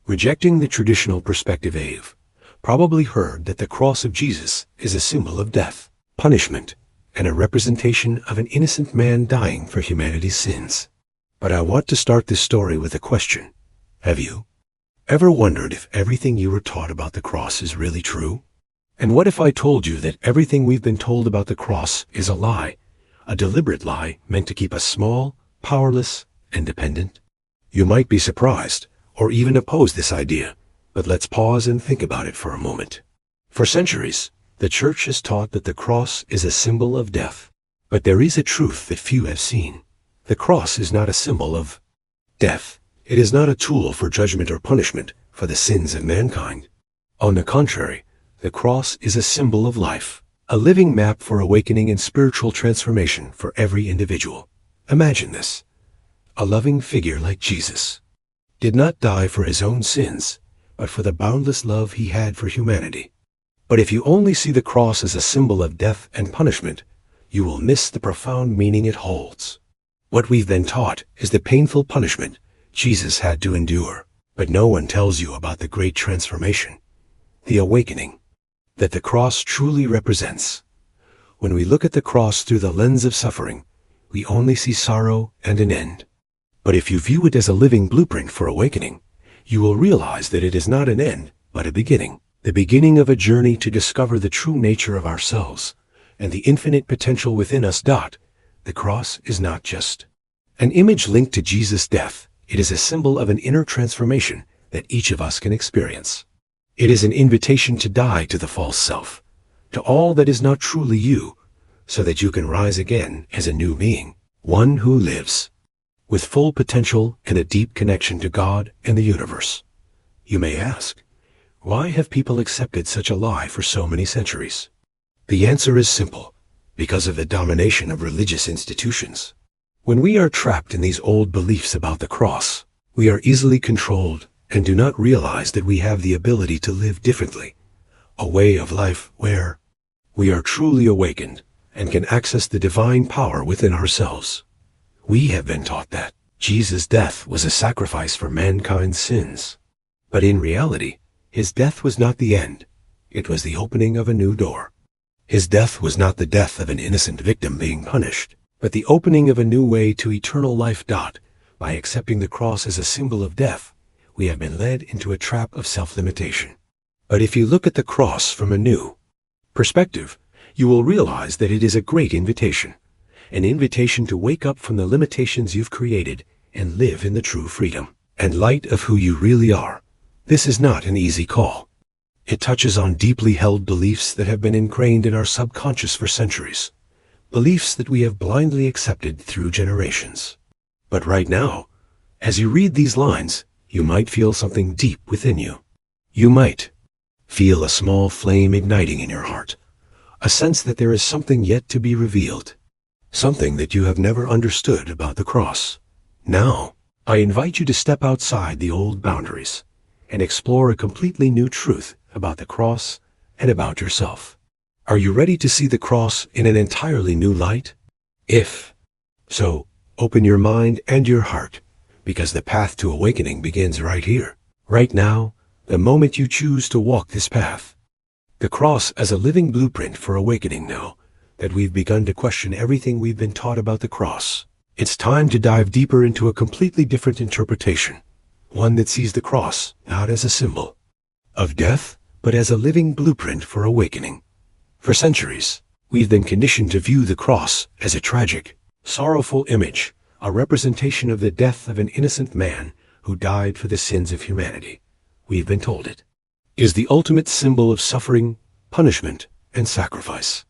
Rejecting the traditional perspective, Ave probably heard that the cross of Jesus is a symbol of death, punishment, and a representation of an innocent man dying for humanity's sins. But I want to start this story with a question. Have you ever wondered if everything you were taught about the cross is really true? And what if I told you that everything we've been told about the cross is a lie, a deliberate lie meant to keep us small, powerless, and dependent? You might be surprised, or even oppose this idea, but let's pause and think about it for a moment. For centuries, the Church has taught that the cross is a symbol of death. But there is a truth that few have seen. The cross is not a symbol of death. It is not a tool for judgment or punishment for the sins of mankind. On the contrary, the cross is a symbol of life, a living map for awakening and spiritual transformation for every individual. Imagine this. A loving figure like Jesus did not die for his own sins, but for the boundless love he had for humanity. But if you only see the cross as a symbol of death and punishment, you will miss the profound meaning it holds. What we've been taught is the painful punishment Jesus had to endure, but no one tells you about the great transformation, the awakening, that the cross truly represents. When we look at the cross through the lens of suffering, we only see sorrow and an end. But if you view it as a living blueprint for awakening, you will realize that it is not an end, but a beginning. The beginning of a journey to discover the true nature of ourselves and the infinite potential within us. The cross is not just an image linked to Jesus' death. It is a symbol of an inner transformation that each of us can experience. It is an invitation to die to the false self, to all that is not truly you, so that you can rise again as a new being, one who lives with full potential and a deep connection to God and the universe. You may ask, why have people accepted such a lie for so many centuries? The answer is simple: because of the domination of religious institutions. When we are trapped in these old beliefs about the cross, we are easily controlled and do not realize that we have the ability to live differently, a way of life where we are truly awakened and can access the divine power within ourselves. We have been taught that Jesus' death was a sacrifice for mankind's sins. But in reality, his death was not the end. It was the opening of a new door. His death was not the death of an innocent victim being punished, but the opening of a new way to eternal life. By accepting the cross as a symbol of death, we have been led into a trap of self-limitation. But if you look at the cross from a new perspective, you will realize that it is a great invitation, an invitation to wake up from the limitations you've created and live in the true freedom and light of who you really are. This is not an easy call. It touches on deeply held beliefs that have been ingrained in our subconscious for centuries, beliefs that we have blindly accepted through generations. But right now, as you read these lines, you might feel something deep within you. You might feel a small flame igniting in your heart, a sense that there is something yet to be revealed, something that you have never understood about the cross. Now, I invite you to step outside the old boundaries and explore a completely new truth about the cross and about yourself. Are you ready to see the cross in an entirely new light? If so, open your mind and your heart, because the path to awakening begins right here, right now, the moment you choose to walk this path. The cross as a living blueprint for awakening. Now that we've begun to question everything we've been taught about the cross, it's time to dive deeper into a completely different interpretation, one that sees the cross not as a symbol of death, but as a living blueprint for awakening. For centuries, we've been conditioned to view the cross as a tragic, sorrowful image, a representation of the death of an innocent man who died for the sins of humanity. We've been told it is the ultimate symbol of suffering, punishment, and sacrifice.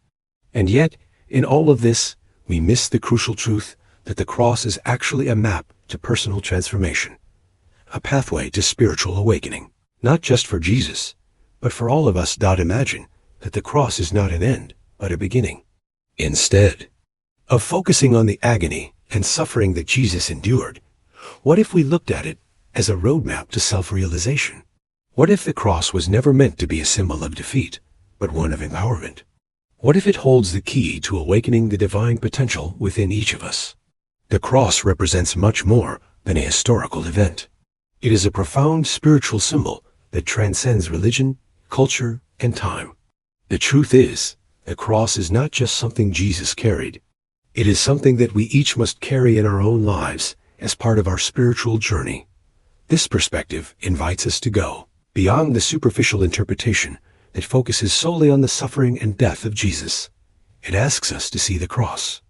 And yet, in all of this, we miss the crucial truth that the cross is actually a map to personal transformation, a pathway to spiritual awakening, not just for Jesus, but for all of us. Imagine that the cross is not an end, but a beginning. Instead of focusing on the agony and suffering that Jesus endured, what if we looked at it as a roadmap to self-realization? What if the cross was never meant to be a symbol of defeat, but one of empowerment? What if it holds the key to awakening the divine potential within each of us? The cross represents much more than a historical event. It is a profound spiritual symbol that transcends religion, culture, and time. The truth is, the cross is not just something Jesus carried. It is something that we each must carry in our own lives as part of our spiritual journey. This perspective invites us to go beyond the superficial interpretation that focuses solely on the suffering and death of Jesus. It asks us to see the cross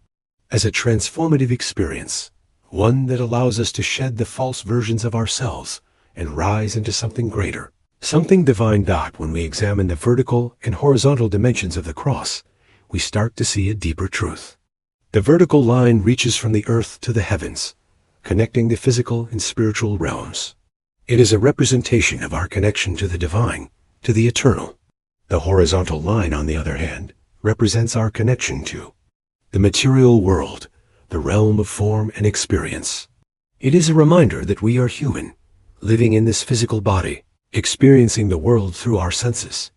as a transformative experience, one that allows us to shed the false versions of ourselves and rise into something greater, something divine. When we examine the vertical and horizontal dimensions of the cross, we start to see a deeper truth. The vertical line reaches from the earth to the heavens, connecting the physical and spiritual realms. It is a representation of our connection to the divine, to the eternal. The horizontal line, on the other hand, represents our connection to the material world, the realm of form and experience. It is a reminder that we are human, living in this physical body, experiencing the world through our senses.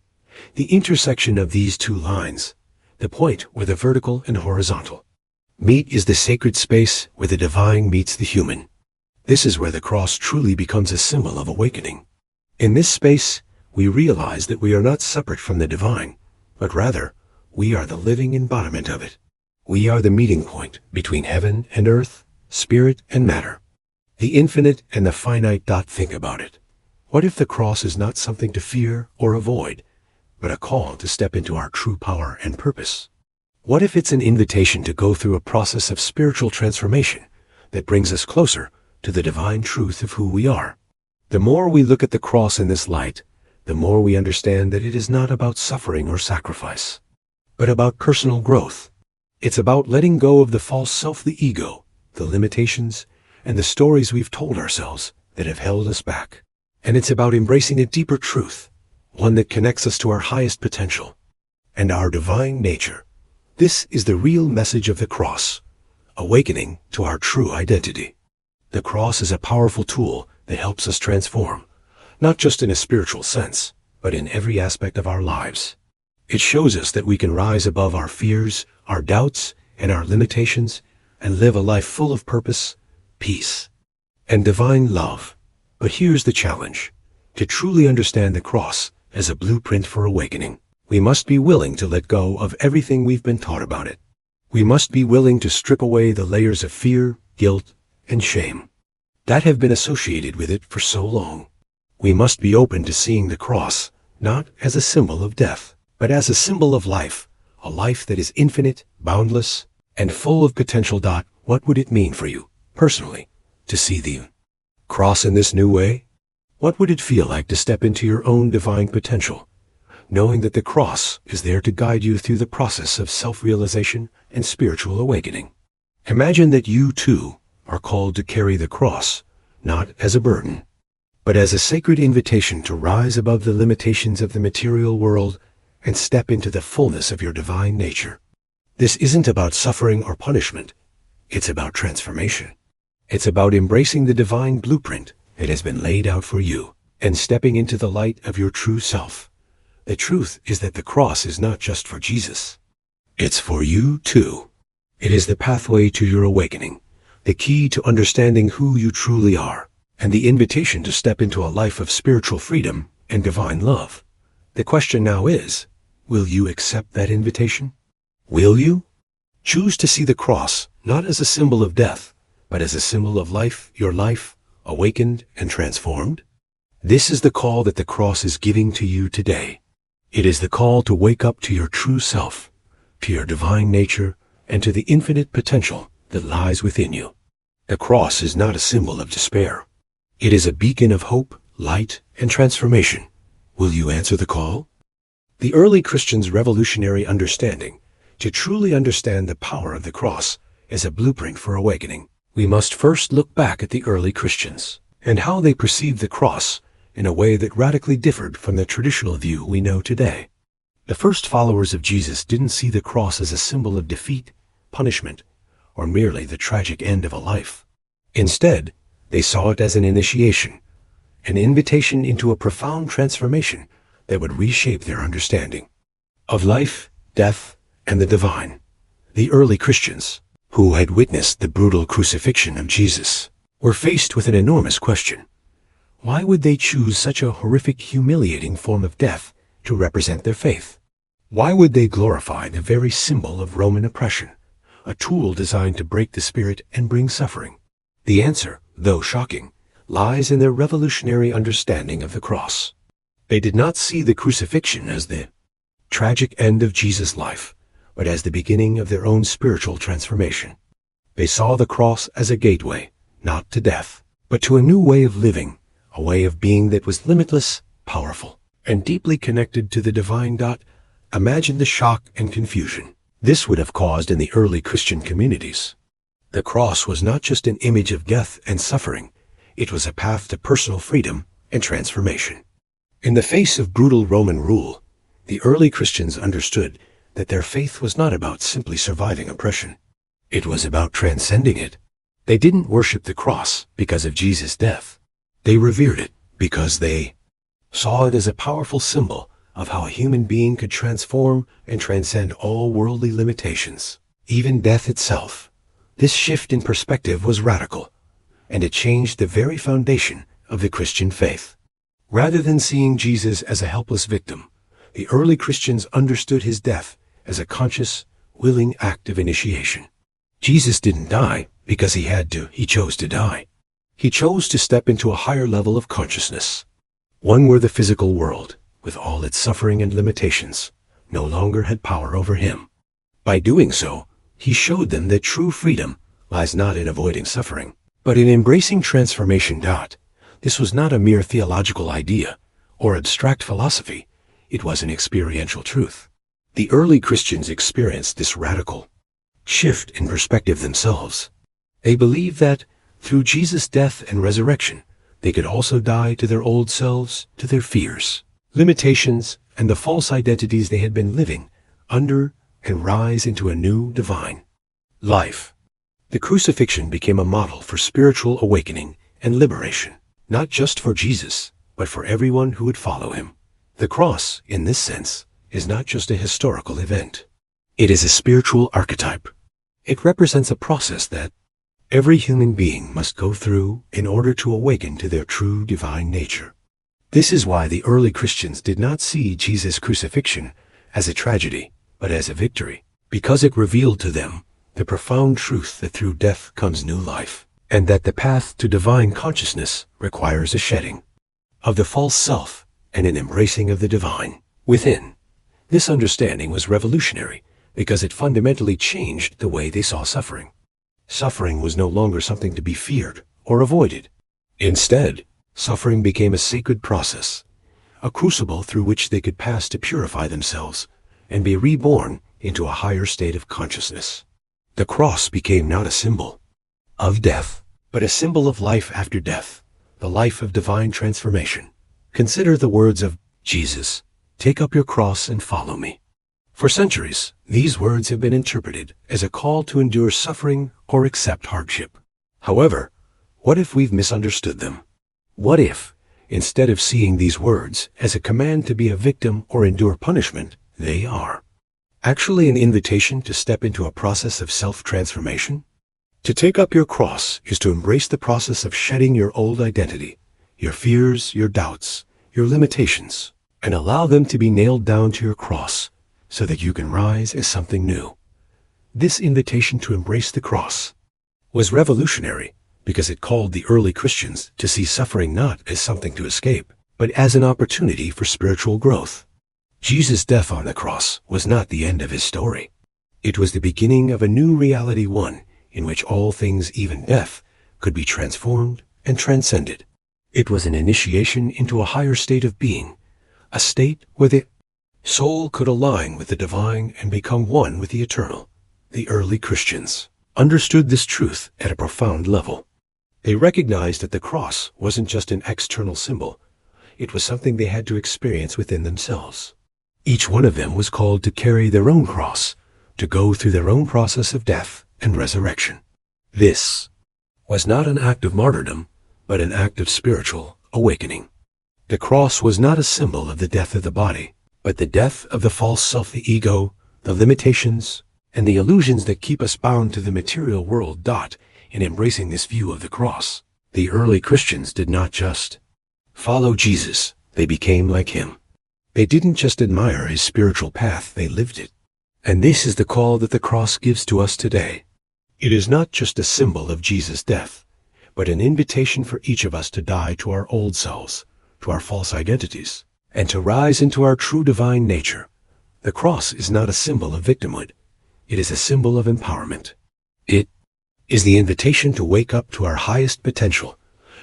The intersection of these two lines, the point where the vertical and horizontal meet, is the sacred space where the divine meets the human. This is where the cross truly becomes a symbol of awakening. In this space, we realize that we are not separate from the divine, but rather, we are the living embodiment of it. We are the meeting point between heaven and earth, spirit and matter, the infinite and the finite. Think about it. What if the cross is not something to fear or avoid, but a call to step into our true power and purpose? What if it's an invitation to go through a process of spiritual transformation that brings us closer to the divine truth of who we are? The more we look at the cross in this light, the more we understand that it is not about suffering or sacrifice, but about personal growth. It's about letting go of the false self, the ego, the limitations, and the stories we've told ourselves that have held us back. And it's about embracing a deeper truth, one that connects us to our highest potential and our divine nature. This is the real message of the cross, awakening to our true identity. The cross is a powerful tool that helps us transform, not just in a spiritual sense, but in every aspect of our lives. It shows us that we can rise above our fears, our doubts, and our limitations, and live a life full of purpose, peace, and divine love. But here's the challenge. To truly understand the cross as a blueprint for awakening, we must be willing to let go of everything we've been taught about it. We must be willing to strip away the layers of fear, guilt, and shame that have been associated with it for so long. We must be open to seeing the cross not as a symbol of death, but as a symbol of life, a life that is infinite, boundless, and full of potential. What would it mean for you, personally, to see the cross in this new way? What would it feel like to step into your own divine potential, knowing that the cross is there to guide you through the process of self-realization and spiritual awakening? Imagine that you, too, are called to carry the cross, not as a burden, but as a sacred invitation to rise above the limitations of the material world and step into the fullness of your divine nature. This isn't about suffering or punishment. It's about transformation. It's about embracing the divine blueprint that has been laid out for you and stepping into the light of your true self. The truth is that the cross is not just for Jesus. It's for you too. It is the pathway to your awakening, the key to understanding who you truly are, and the invitation to step into a life of spiritual freedom and divine love. The question now is, will you accept that invitation? Will you choose to see the cross not as a symbol of death, but as a symbol of life, your life, awakened and transformed? This is the call that the cross is giving to you today. It is the call to wake up to your true self, to your divine nature, and to the infinite potential that lies within you. The cross is not a symbol of despair. It is a beacon of hope, light, and transformation. Will you answer the call? The early Christians' revolutionary understanding. To truly understand the power of the cross as a blueprint for awakening, we must first look back at the early Christians and how they perceived the cross in a way that radically differed from the traditional view we know today. The first followers of Jesus didn't see the cross as a symbol of defeat, punishment, or merely the tragic end of a life. Instead, they saw it as an initiation, an invitation into a profound transformation that would reshape their understanding of life, death, and the divine. The early Christians, who had witnessed the brutal crucifixion of Jesus, were faced with an enormous question. Why would they choose such a horrific, humiliating form of death to represent their faith? Why would they glorify the very symbol of Roman oppression, a tool designed to break the spirit and bring suffering? The answer, though shocking, lies in their revolutionary understanding of the cross. They did not see the crucifixion as the tragic end of Jesus' life, but as the beginning of their own spiritual transformation. They saw the cross as a gateway, not to death, but to a new way of living, a way of being that was limitless, powerful, and deeply connected to the divine. Imagine the shock and confusion this would have caused in the early Christian communities. The cross was not just an image of death and suffering, it was a path to personal freedom and transformation. In the face of brutal Roman rule, the early Christians understood that their faith was not about simply surviving oppression. It was about transcending it. They didn't worship the cross because of Jesus' death. They revered it because they saw it as a powerful symbol of how a human being could transform and transcend all worldly limitations, even death itself. This shift in perspective was radical, and it changed the very foundation of the Christian faith. Rather than seeing Jesus as a helpless victim, the early Christians understood his death as a conscious, willing act of initiation. Jesus didn't die because he had to. He chose to die. He chose to step into a higher level of consciousness, one where the physical world, with all its suffering and limitations, no longer had power over him. By doing so, he showed them that true freedom lies not in avoiding suffering, but in embracing transformation. This was not a mere theological idea or abstract philosophy. It was an experiential truth. The early Christians experienced this radical shift in perspective themselves. They believed that through Jesus' death and resurrection, they could also die to their old selves, to their fears, limitations, and the false identities they had been living under, and rise into a new divine life. The crucifixion became a model for spiritual awakening and liberation, not just for Jesus, but for everyone who would follow him. The cross, in this sense, is not just a historical event. It is a spiritual archetype. It represents a process that every human being must go through in order to awaken to their true divine nature. This is why the early Christians did not see Jesus' crucifixion as a tragedy, but as a victory, because it revealed to them the profound truth that through death comes new life, and that the path to divine consciousness requires a shedding of the false self and an embracing of the divine within. This understanding was revolutionary because it fundamentally changed the way they saw suffering. Suffering was no longer something to be feared or avoided. Instead, suffering became a sacred process, a crucible through which they could pass to purify themselves and be reborn into a higher state of consciousness. The cross became not a symbol of death, but a symbol of life after death, the life of divine transformation. Consider the words of Jesus, "Take up your cross and follow me." For centuries, these words have been interpreted as a call to endure suffering or accept hardship. However, what if we've misunderstood them? What if, instead of seeing these words as a command to be a victim or endure punishment, they are actually an invitation to step into a process of self-transformation? To take up your cross is to embrace the process of shedding your old identity, your fears, your doubts, your limitations, and allow them to be nailed down to your cross so that you can rise as something new. This invitation to embrace the cross was revolutionary because it called the early Christians to see suffering not as something to escape, but as an opportunity for spiritual growth. Jesus' death on the cross was not the end of his story. It was the beginning of a new reality, one in which all things, even death, could be transformed and transcended. It was an initiation into a higher state of being, a state where the soul could align with the divine and become one with the eternal. The early Christians understood this truth at a profound level. They recognized that the cross wasn't just an external symbol. It was something they had to experience within themselves. Each one of them was called to carry their own cross, to go through their own process of death and resurrection. This was not an act of martyrdom, but an act of spiritual awakening. The cross was not a symbol of the death of the body, but the death of the false self, the ego, the limitations, and the illusions that keep us bound to the material world. In embracing this view of the cross, the early Christians did not just follow Jesus, they became like him. They didn't just admire his spiritual path, they lived it. And this is the call that the cross gives to us today. It is not just a symbol of Jesus' death, but an invitation for each of us to die to our old selves, to our false identities, and to rise into our true divine nature. The cross is not a symbol of victimhood. It is a symbol of empowerment. It is the invitation to wake up to our highest potential,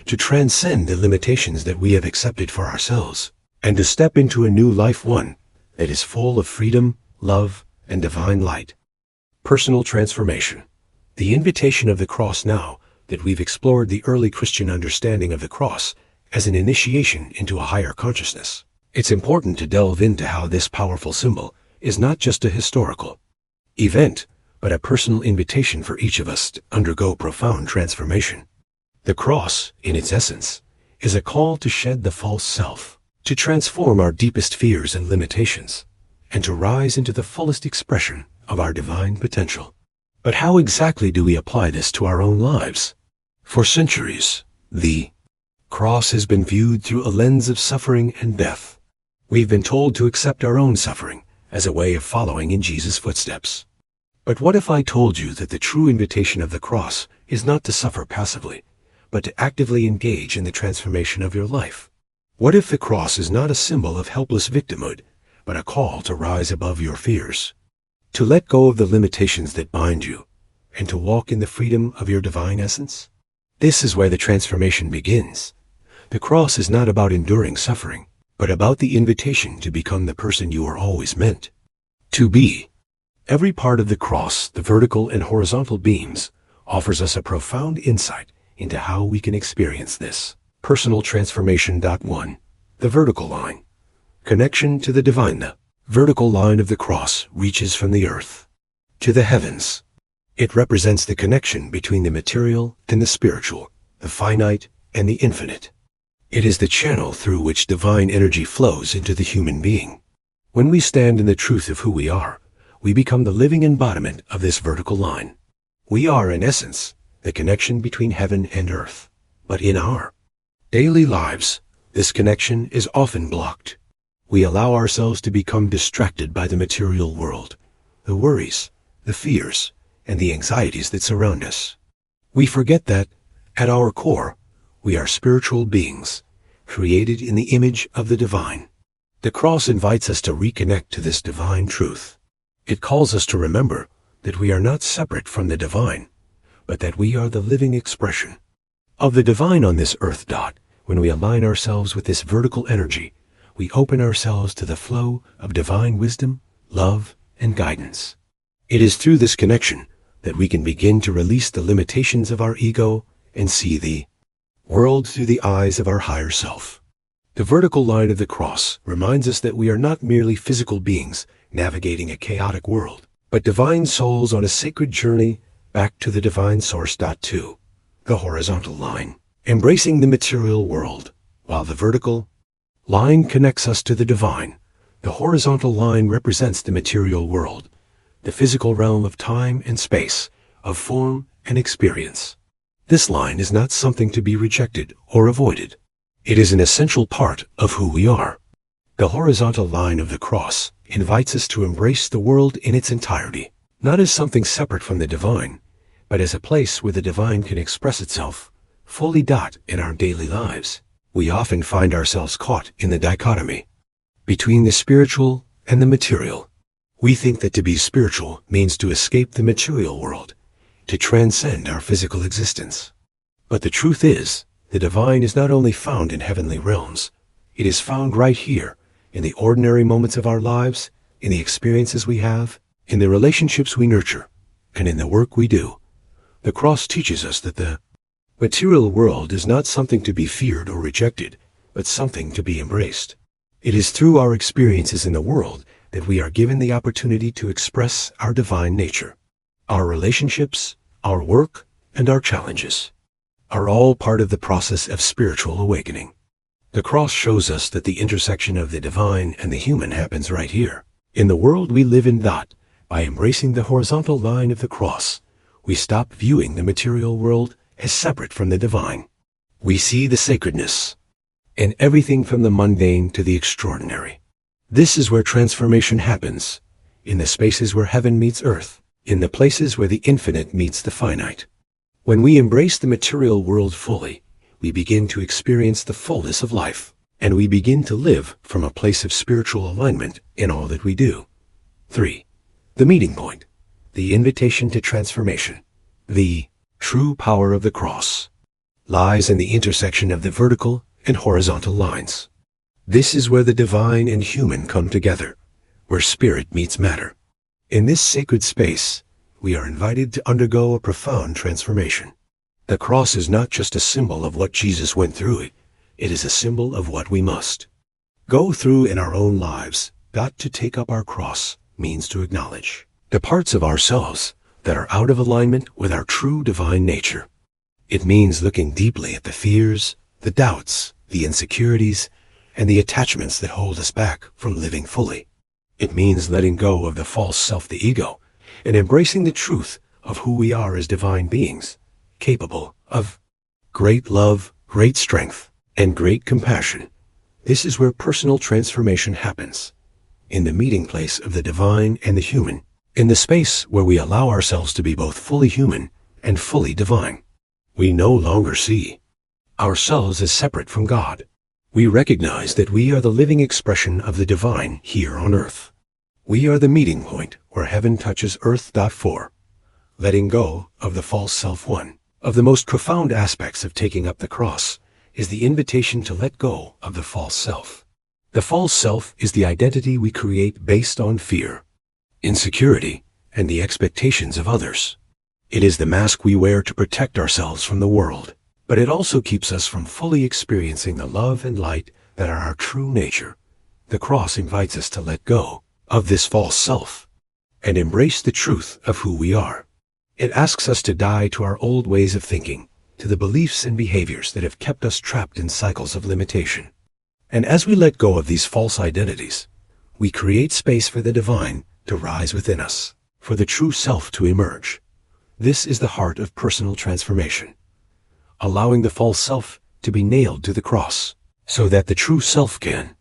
to transcend the limitations that we have accepted for ourselves, and to step into a new life, one that is full of freedom, love, and divine light. Personal transformation. The invitation of the cross. Now that we've explored the early Christian understanding of the cross as an initiation into a higher consciousness, it's important to delve into how this powerful symbol is not just a historical event, but a personal invitation for each of us to undergo profound transformation. The cross, in its essence, is a call to shed the false self, to transform our deepest fears and limitations, and to rise into the fullest expression of our divine potential. But how exactly do we apply this to our own lives? For centuries, the cross has been viewed through a lens of suffering and death. We've been told to accept our own suffering as a way of following in Jesus' footsteps. But what if I told you that the true invitation of the cross is not to suffer passively, but to actively engage in the transformation of your life? What if the cross is not a symbol of helpless victimhood, but a call to rise above your fears, to let go of the limitations that bind you, and to walk in the freedom of your divine essence? This is where the transformation begins. The cross is not about enduring suffering, but about the invitation to become the person you were always meant to be. Every part of the cross, the vertical and horizontal beams, offers us a profound insight into how we can experience this. Personal transformation. 1. The vertical line. Connection to the divine. The vertical line of the cross reaches from the earth to the heavens. It represents the connection between the material and the spiritual, the finite and the infinite. It is the channel through which divine energy flows into the human being. When we stand in the truth of who we are, we become the living embodiment of this vertical line. We are, in essence, the connection between heaven and earth. But in our daily lives, this connection is often blocked. We allow ourselves to become distracted by the material world, the worries, the fears, and the anxieties that surround us. We forget that, at our core, we are spiritual beings, created in the image of the divine. The cross invites us to reconnect to this divine truth. It calls us to remember that we are not separate from the divine, but that we are the living expression of the divine on this earth. When we align ourselves with this vertical energy, we open ourselves to the flow of divine wisdom, love, and guidance. It is through this connection that we can begin to release the limitations of our ego and see the world through the eyes of our higher self. The vertical line of the cross reminds us that we are not merely physical beings navigating a chaotic world, but divine souls on a sacred journey back to the divine source. 2. The horizontal line. Embracing the material world. While the vertical line connects us to the divine, the horizontal line represents the material world, the physical realm of time and space, of form and experience. This line is not something to be rejected or avoided. It is an essential part of who we are. The horizontal line of the cross invites us to embrace the world in its entirety, not as something separate from the divine, but as a place where the divine can express itself fully. In our daily lives, we often find ourselves caught in the dichotomy between the spiritual and the material. We think that to be spiritual means to escape the material world, to transcend our physical existence. But the truth is, the divine is not only found in heavenly realms, it is found right here, in the ordinary moments of our lives, in the experiences we have, in the relationships we nurture, and in the work we do. The cross teaches us that the material world is not something to be feared or rejected, but something to be embraced. It is through our experiences in the world that we are given the opportunity to express our divine nature. Our relationships, our work, and our challenges are all part of the process of spiritual awakening. The cross shows us that the intersection of the divine and the human happens right here, in the world we live in. By embracing the horizontal line of the cross, we stop viewing the material world as separate from the divine. We see the sacredness and everything from the mundane to the extraordinary. This is where transformation happens, in the spaces where heaven meets earth, in the places where the infinite meets the finite. When we embrace the material world fully, we begin to experience the fullness of life, and we begin to live from a place of spiritual alignment in all that we do. 3. The meeting point. The invitation to transformation. The true power of the cross lies in the intersection of the vertical and horizontal lines. This is where the divine and human come together, where spirit meets matter. In this sacred space, we are invited to undergo a profound transformation. The cross is not just a symbol of what Jesus went through. It is a symbol of what we must go through in our own lives. To take up our cross means to acknowledge the parts of ourselves that are out of alignment with our true divine nature. It means looking deeply at the fears, the doubts, the insecurities, and the attachments that hold us back from living fully. It means letting go of the false self, the ego, and embracing the truth of who we are as divine beings, capable of great love, great strength, and great compassion. This is where personal transformation happens, in the meeting place of the divine and the human, in the space where we allow ourselves to be both fully human and fully divine. We no longer see ourselves as separate from God. We recognize that we are the living expression of the divine here on earth. We are the meeting point where heaven touches earth. 4. Letting go of the false self. One of the most profound aspects of taking up the cross is the invitation to let go of the false self. The false self is the identity we create based on fear, insecurity, and the expectations of others. It is the mask we wear to protect ourselves from the world, but it also keeps us from fully experiencing the love and light that are our true nature. The cross invites us to let go of this false self and embrace the truth of who we are. It asks us to die to our old ways of thinking, to the beliefs and behaviors that have kept us trapped in cycles of limitation. And as we let go of these false identities, we create space for the divine to rise within us, for the true self to emerge. This is the heart of personal transformation, allowing the false self to be nailed to the cross, so that the true self can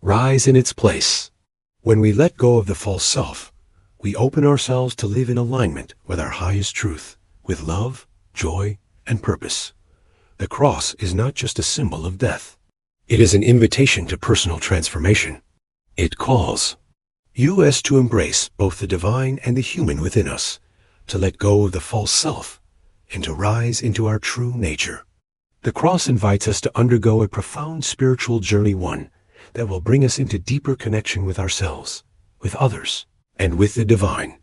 rise in its place. When we let go of the false self, we open ourselves to live in alignment with our highest truth, with love, joy, and purpose. The cross is not just a symbol of death. It is an invitation to personal transformation. It calls us to embrace both the divine and the human within us, to let go of the false self, and to rise into our true nature. The cross invites us to undergo a profound spiritual journey, one that will bring us into deeper connection with ourselves, with others, and with the divine.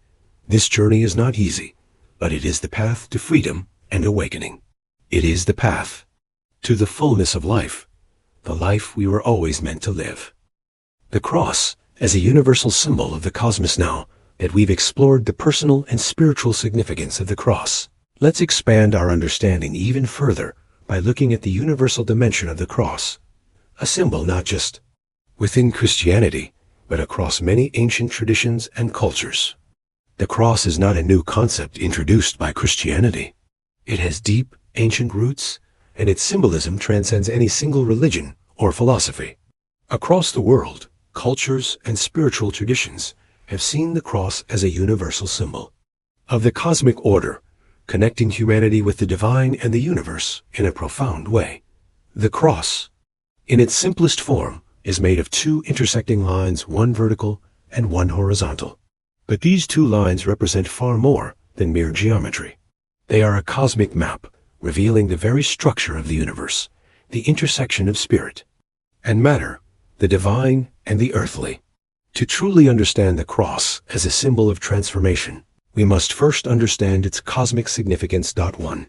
This journey is not easy, but it is the path to freedom and awakening. It is the path to the fullness of life, the life we were always meant to live. The cross, as a universal symbol of the cosmos. Now that we've explored the personal and spiritual significance of the cross, let's expand our understanding even further by looking at the universal dimension of the cross, a symbol not just within Christianity, but across many ancient traditions and cultures. The cross is not a new concept introduced by Christianity. It has deep, ancient roots, and its symbolism transcends any single religion or philosophy. Across the world, cultures and spiritual traditions have seen the cross as a universal symbol of the cosmic order, connecting humanity with the divine and the universe in a profound way. The cross, in its simplest form, is made of two intersecting lines, one vertical and one horizontal. But these two lines represent far more than mere geometry. They are a cosmic map, revealing the very structure of the universe, the intersection of spirit and matter, the divine and the earthly. To truly understand the cross as a symbol of transformation, we must first understand its cosmic significance. 1.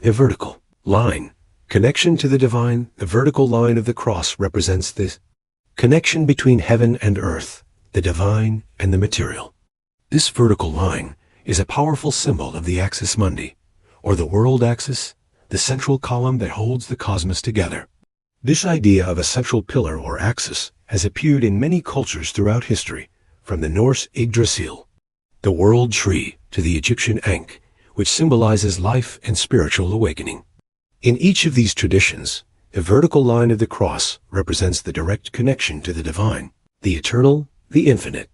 The vertical line. Connection to the divine. The vertical line of the cross represents the connection between heaven and earth, the divine and the material. This vertical line is a powerful symbol of the axis mundi, or the world axis, the central column that holds the cosmos together. This idea of a central pillar or axis has appeared in many cultures throughout history, from the Norse Yggdrasil, the world tree, to the Egyptian Ankh, which symbolizes life and spiritual awakening. In each of these traditions, The vertical line of the cross represents the direct connection to the divine, the eternal, the infinite.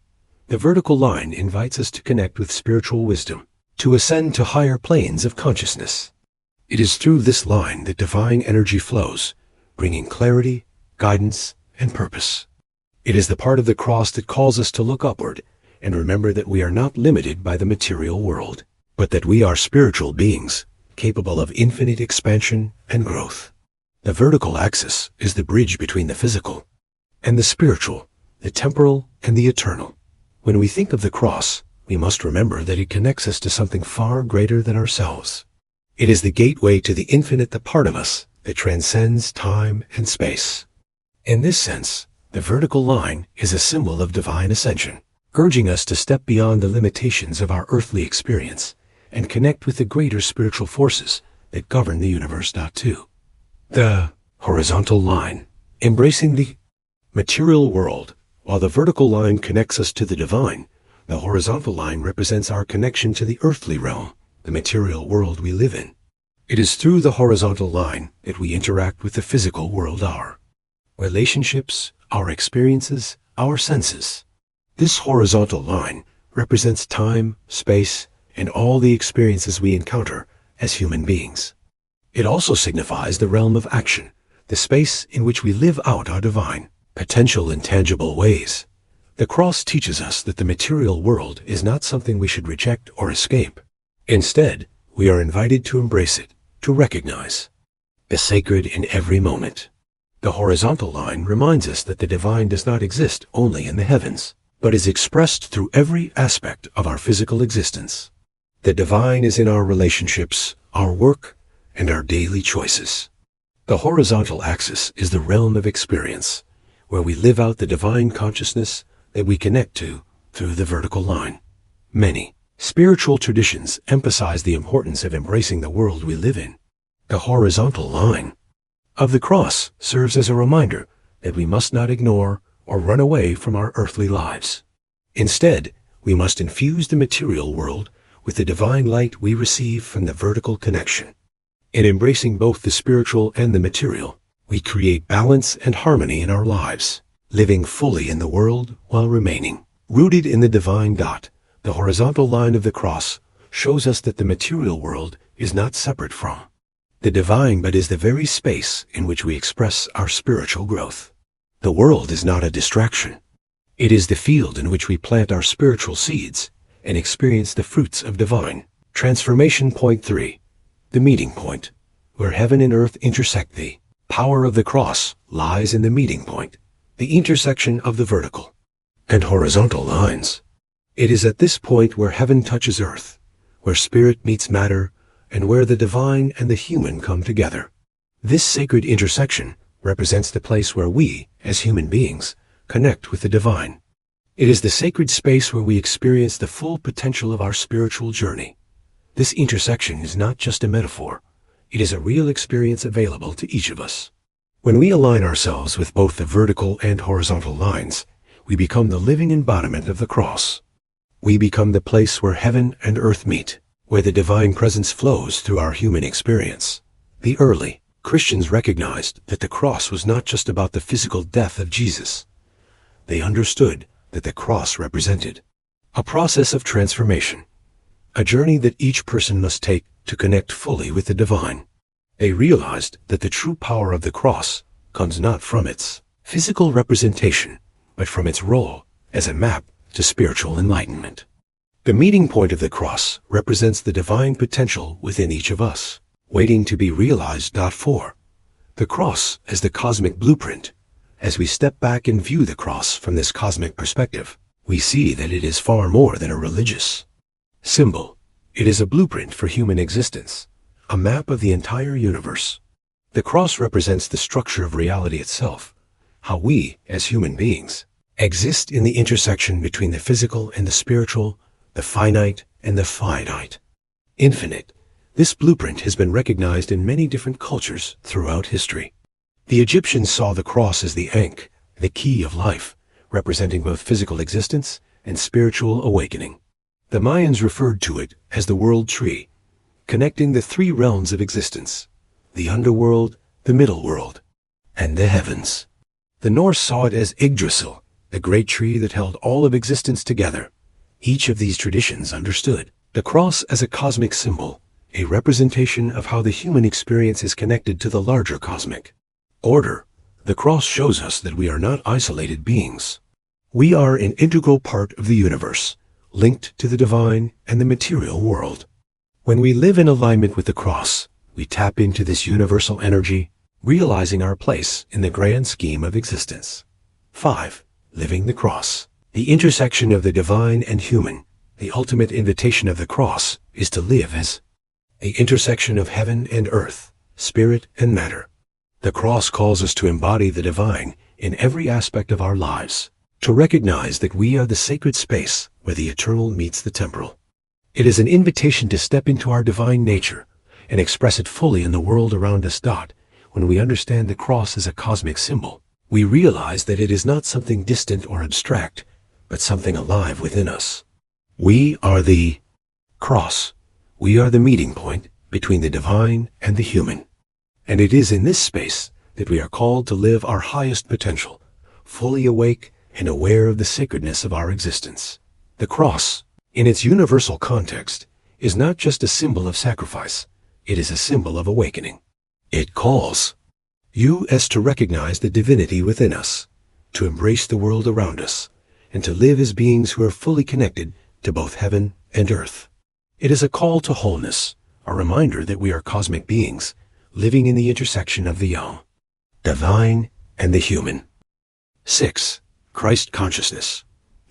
The vertical line invites us to connect with spiritual wisdom, to ascend to higher planes of consciousness. It is through this line that divine energy flows, bringing clarity, guidance, and purpose. It is the part of the cross that calls us to look upward and remember that we are not limited by the material world, but that we are spiritual beings, capable of infinite expansion and growth. The vertical axis is the bridge between the physical and the spiritual, the temporal and the eternal. When we think of the cross, we must remember that it connects us to something far greater than ourselves. It is the gateway to the infinite, the part of us that transcends time and space. In this sense, the vertical line is a symbol of divine ascension, urging us to step beyond the limitations of our earthly experience and connect with the greater spiritual forces that govern the universe. 2. The horizontal line, embracing the material world. While the vertical line connects us to the divine, the horizontal line represents our connection to the earthly realm, the material world we live in. It is through the horizontal line that we interact with the physical world, our relationships, our experiences, our senses. This horizontal line represents time, space, and all the experiences we encounter as human beings. It also signifies the realm of action, the space in which we live out our divine potential in tangible ways. The cross teaches us that the material world is not something we should reject or escape. Instead, we are invited to embrace it, to recognize the sacred in every moment. The horizontal line reminds us that the divine does not exist only in the heavens, but is expressed through every aspect of our physical existence. The divine is in our relationships, our work, and our daily choices. The horizontal axis is the realm of experience, where we live out the divine consciousness that we connect to through the vertical line. Many spiritual traditions emphasize the importance of embracing the world we live in. The horizontal line of the cross serves as a reminder that we must not ignore or run away from our earthly lives. Instead, we must infuse the material world with the divine light we receive from the vertical connection. In embracing both the spiritual and the material, we create balance and harmony in our lives, living fully in the world while remaining rooted in the divine. The horizontal line of the cross shows us that the material world is not separate from the divine, but is the very space in which we express our spiritual growth. The world is not a distraction. It is the field in which we plant our spiritual seeds and experience the fruits of divine transformation. 3. The meeting point, where heaven and earth intersect. The power of the cross lies in the meeting point, the intersection of the vertical and horizontal lines. It is at this point where heaven touches earth, where spirit meets matter, and where the divine and the human come together. This sacred intersection represents the place where we, as human beings, connect with the divine. It is the sacred space where we experience the full potential of our spiritual journey. This intersection is not just a metaphor. It is a real experience available to each of us. When we align ourselves with both the vertical and horizontal lines, we become the living embodiment of the cross. We become the place where heaven and earth meet, where the divine presence flows through our human experience. The early Christians recognized that the cross was not just about the physical death of Jesus. They understood that the cross represented a process of transformation, a journey that each person must take to connect fully with the divine. They realized that the true power of the cross comes not from its physical representation, but from its role as a map to spiritual enlightenment. The meeting point of the cross represents the divine potential within each of us, waiting to be realized. 4. The cross as the cosmic blueprint. As we step back and view the cross from this cosmic perspective, we see that it is far more than a religious symbol. It is a blueprint for human existence, a map of the entire universe. The cross represents the structure of reality itself, how we, as human beings, exist in the intersection between the physical and the spiritual, the finite and the finite. Infinite. This blueprint has been recognized in many different cultures throughout history. The Egyptians saw the cross as the ankh, the key of life, representing both physical existence and spiritual awakening. The Mayans referred to it as the world tree, connecting the three realms of existence, the underworld, the middle world, and the heavens. The Norse saw it as Yggdrasil, the great tree that held all of existence together. Each of these traditions understood the cross as a cosmic symbol, a representation of how the human experience is connected to the larger cosmic order. The cross shows us that we are not isolated beings. We are an integral part of the universe, linked to the divine and the material world. When we live in alignment with the cross, we tap into this universal energy, realizing our place in the grand scheme of existence. 5. Living the cross. The intersection of the divine and human. The ultimate invitation of the cross is to live as an intersection of heaven and earth, spirit and matter. The cross calls us to embody the divine in every aspect of our lives, to recognize that we are the sacred space where the eternal meets the temporal. It is an invitation to step into our divine nature and express it fully in the world around us. When we understand the cross as a cosmic symbol, we realize that it is not something distant or abstract, but something alive within us. We are the cross. We are the meeting point between the divine and the human. And it is in this space that we are called to live our highest potential, fully awake and aware of the sacredness of our existence. The cross, in its universal context, is not just a symbol of sacrifice. It is a symbol of awakening. It calls you as to recognize the divinity within us, to embrace the world around us, and to live as beings who are fully connected to both heaven and earth. It is a call to wholeness, a reminder that we are cosmic beings, living in the intersection of the divine and the human. 6. Christ consciousness.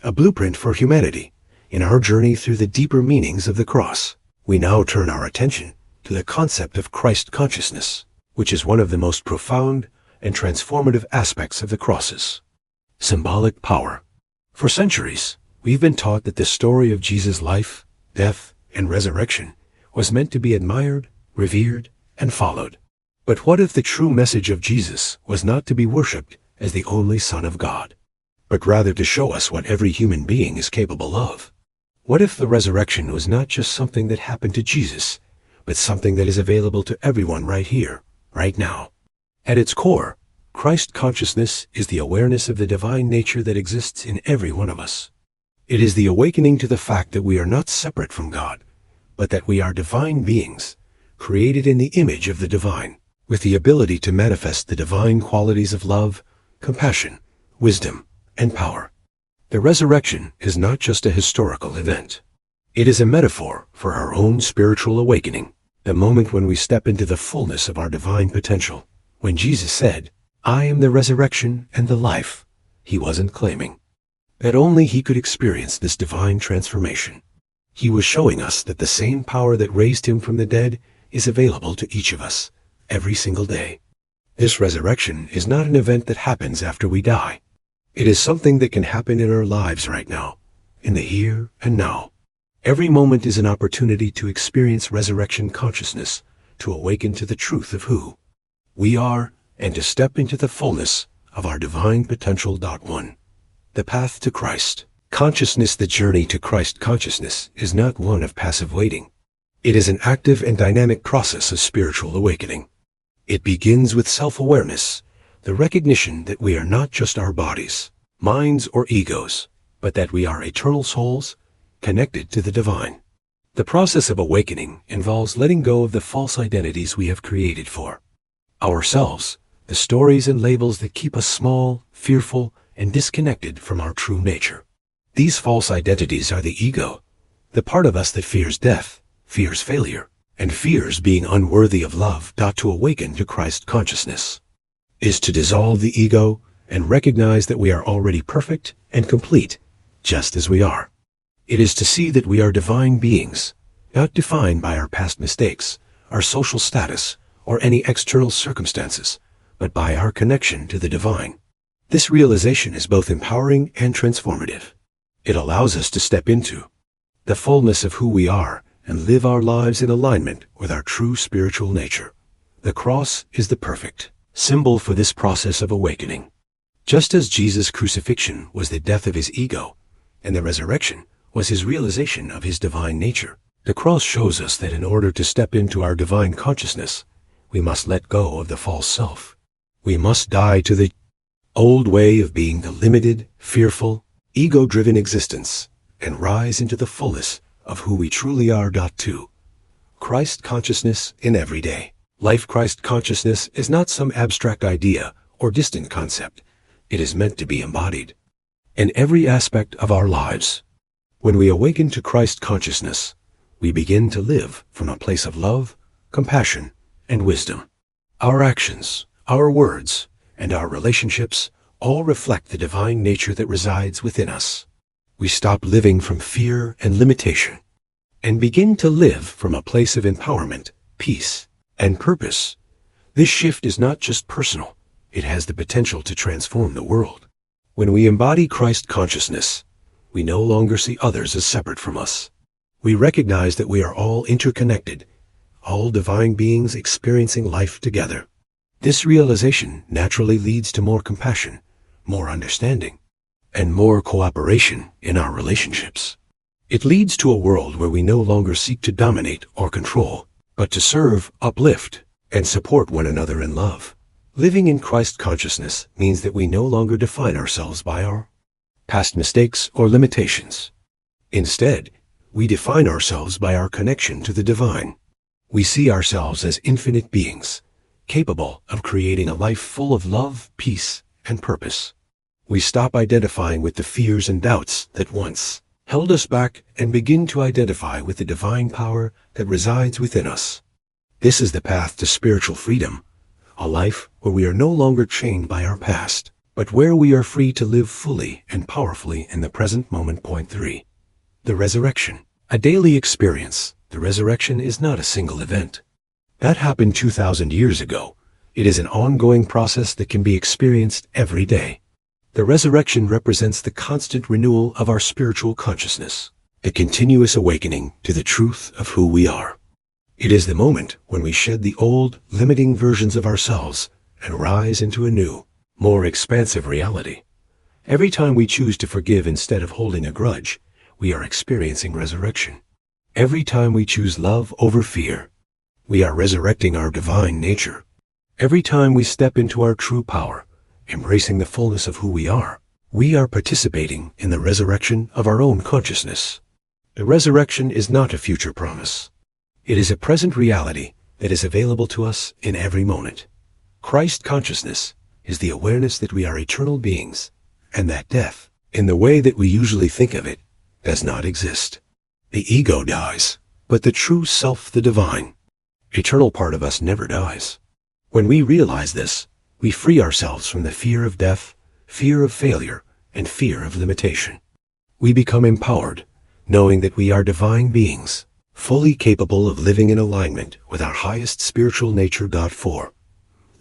A blueprint for humanity. In our journey through the deeper meanings of the cross, we now turn our attention to the concept of Christ consciousness, which is one of the most profound and transformative aspects of the cross's symbolic power. For centuries, we've been taught that the story of Jesus' life, death, and resurrection was meant to be admired, revered, and followed. But what if the true message of Jesus was not to be worshipped as the only Son of God, but rather to show us what every human being is capable of? What if the resurrection was not just something that happened to Jesus, but something that is available to everyone right here, right now? At its core, Christ consciousness is the awareness of the divine nature that exists in every one of us. It is the awakening to the fact that we are not separate from God, but that we are divine beings, created in the image of the divine, with the ability to manifest the divine qualities of love, compassion, wisdom, and power. The resurrection is not just a historical event. It is a metaphor for our own spiritual awakening, the moment when we step into the fullness of our divine potential. When Jesus said, "I am the resurrection and the life," he wasn't claiming that only he could experience this divine transformation. He was showing us that the same power that raised him from the dead is available to each of us, every single day. This resurrection is not an event that happens after we die. It is something that can happen in our lives right now, in the here and now. Every moment is an opportunity to experience resurrection consciousness, to awaken to the truth of who we are, and to step into the fullness of our divine potential. 1. The path to Christ consciousness. The journey to Christ consciousness is not one of passive waiting. It is an active and dynamic process of spiritual awakening. It begins with self-awareness, the recognition that we are not just our bodies, minds, or egos, but that we are eternal souls connected to the divine. The process of awakening involves letting go of the false identities we have created for ourselves, the stories and labels that keep us small, fearful, and disconnected from our true nature. These false identities are the ego, the part of us that fears death, fears failure, and fears being unworthy of love. To awaken to Christ consciousness is to dissolve the ego and recognize that we are already perfect and complete, just as we are. It is to see that we are divine beings, not defined by our past mistakes, our social status, or any external circumstances, but by our connection to the divine. This realization is both empowering and transformative. It allows us to step into the fullness of who we are and live our lives in alignment with our true spiritual nature. The cross is the perfect symbol for this process of awakening. Just as Jesus' crucifixion was the death of his ego, and the resurrection was his realization of his divine nature, the cross shows us that in order to step into our divine consciousness, we must let go of the false self. We must die to the old way of being the limited, fearful, ego-driven existence and rise into the fullness of who we truly are. 2. Christ consciousness in everyday life. Christ consciousness is not some abstract idea or distant concept. It is meant to be embodied in every aspect of our lives. When we awaken to Christ consciousness, we begin to live from a place of love, compassion, and wisdom. Our actions, our words, and our relationships all reflect the divine nature that resides within us. We stop living from fear and limitation and begin to live from a place of empowerment, peace, and purpose. This shift is not just personal. It has the potential to transform the world. When we embody Christ consciousness, we no longer see others as separate from us. We recognize that we are all interconnected, all divine beings experiencing life together. This realization naturally leads to more compassion, more understanding, and more cooperation in our relationships. It leads to a world where we no longer seek to dominate or control, but to serve, uplift, and support one another in love. Living in Christ consciousness means that we no longer define ourselves by our past mistakes or limitations. Instead, we define ourselves by our connection to the divine. We see ourselves as infinite beings, capable of creating a life full of love, peace, and purpose. We stop identifying with the fears and doubts that once held us back and begin to identify with the divine power that resides within us. This is the path to spiritual freedom, a life where we are no longer chained by our past, but where we are free to live fully and powerfully in the present moment. 3. The resurrection. A daily experience. The resurrection is not a single event that happened 2,000 years ago. It is an ongoing process that can be experienced every day. The resurrection represents the constant renewal of our spiritual consciousness, the continuous awakening to the truth of who we are. It is the moment when we shed the old, limiting versions of ourselves and rise into a new, more expansive reality. Every time we choose to forgive instead of holding a grudge, we are experiencing resurrection. Every time we choose love over fear, we are resurrecting our divine nature. Every time we step into our true power, embracing the fullness of who we are participating in the resurrection of our own consciousness. The resurrection is not a future promise. It is a present reality that is available to us in every moment. Christ consciousness is the awareness that we are eternal beings, and that death, in the way that we usually think of it, does not exist. The ego dies, but the true self, the divine, eternal part of us never dies. When we realize this, we free ourselves from the fear of death, fear of failure, and fear of limitation. We become empowered, knowing that we are divine beings, fully capable of living in alignment with our highest spiritual nature. 4.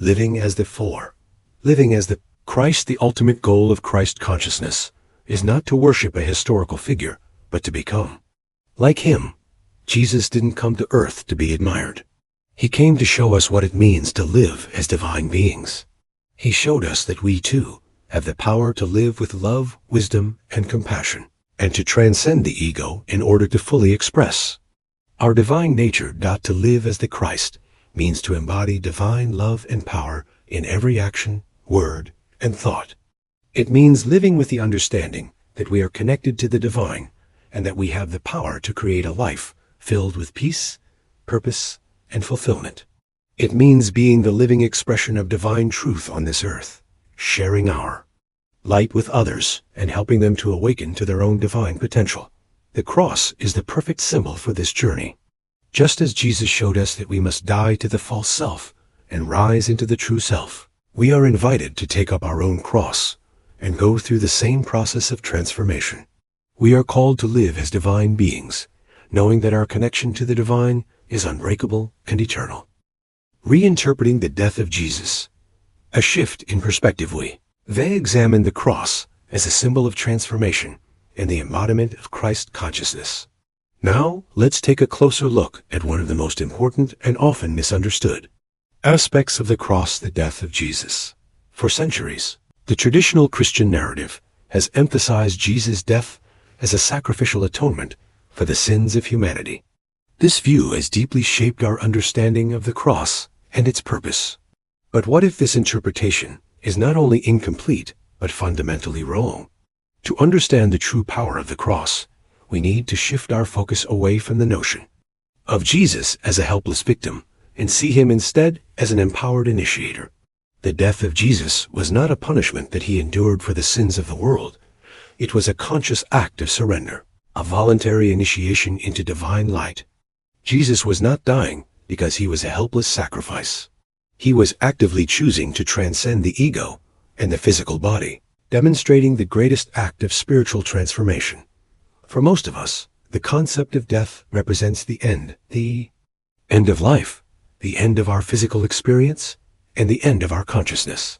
Living as the Christ. The ultimate goal of Christ consciousness is not to worship a historical figure, but to become like him. Jesus didn't come to earth to be admired. He came to show us what it means to live as divine beings. He showed us that we too have the power to live with love, wisdom, and compassion, and to transcend the ego in order to fully express our divine nature. To live as the Christ means to embody divine love and power in every action, word, and thought. It means living with the understanding that we are connected to the divine and that we have the power to create a life filled with peace, purpose, and fulfillment. It means being the living expression of divine truth on this earth, sharing our light with others and helping them to awaken to their own divine potential. The cross is the perfect symbol for this journey. Just as Jesus showed us that we must die to the false self and rise into the true self, we are invited to take up our own cross and go through the same process of transformation. We are called to live as divine beings, knowing that our connection to the divine is unbreakable and eternal. Reinterpreting the death of Jesus. A shift in perspective. They examined the cross as a symbol of transformation and the embodiment of Christ consciousness. Now, let's take a closer look at one of the most important and often misunderstood aspects of the cross, the death of Jesus. For centuries, the traditional Christian narrative has emphasized Jesus' death as a sacrificial atonement for the sins of humanity. This view has deeply shaped our understanding of the cross and its purpose. But what if this interpretation is not only incomplete, but fundamentally wrong? To understand the true power of the cross, we need to shift our focus away from the notion of Jesus as a helpless victim and see him instead as an empowered initiator. The death of Jesus was not a punishment that he endured for the sins of the world. It was a conscious act of surrender, a voluntary initiation into divine light. Jesus was not dying because he was a helpless sacrifice. He was actively choosing to transcend the ego and the physical body, demonstrating the greatest act of spiritual transformation. For most of us, the concept of death represents the end of life, the end of our physical experience, and the end of our consciousness.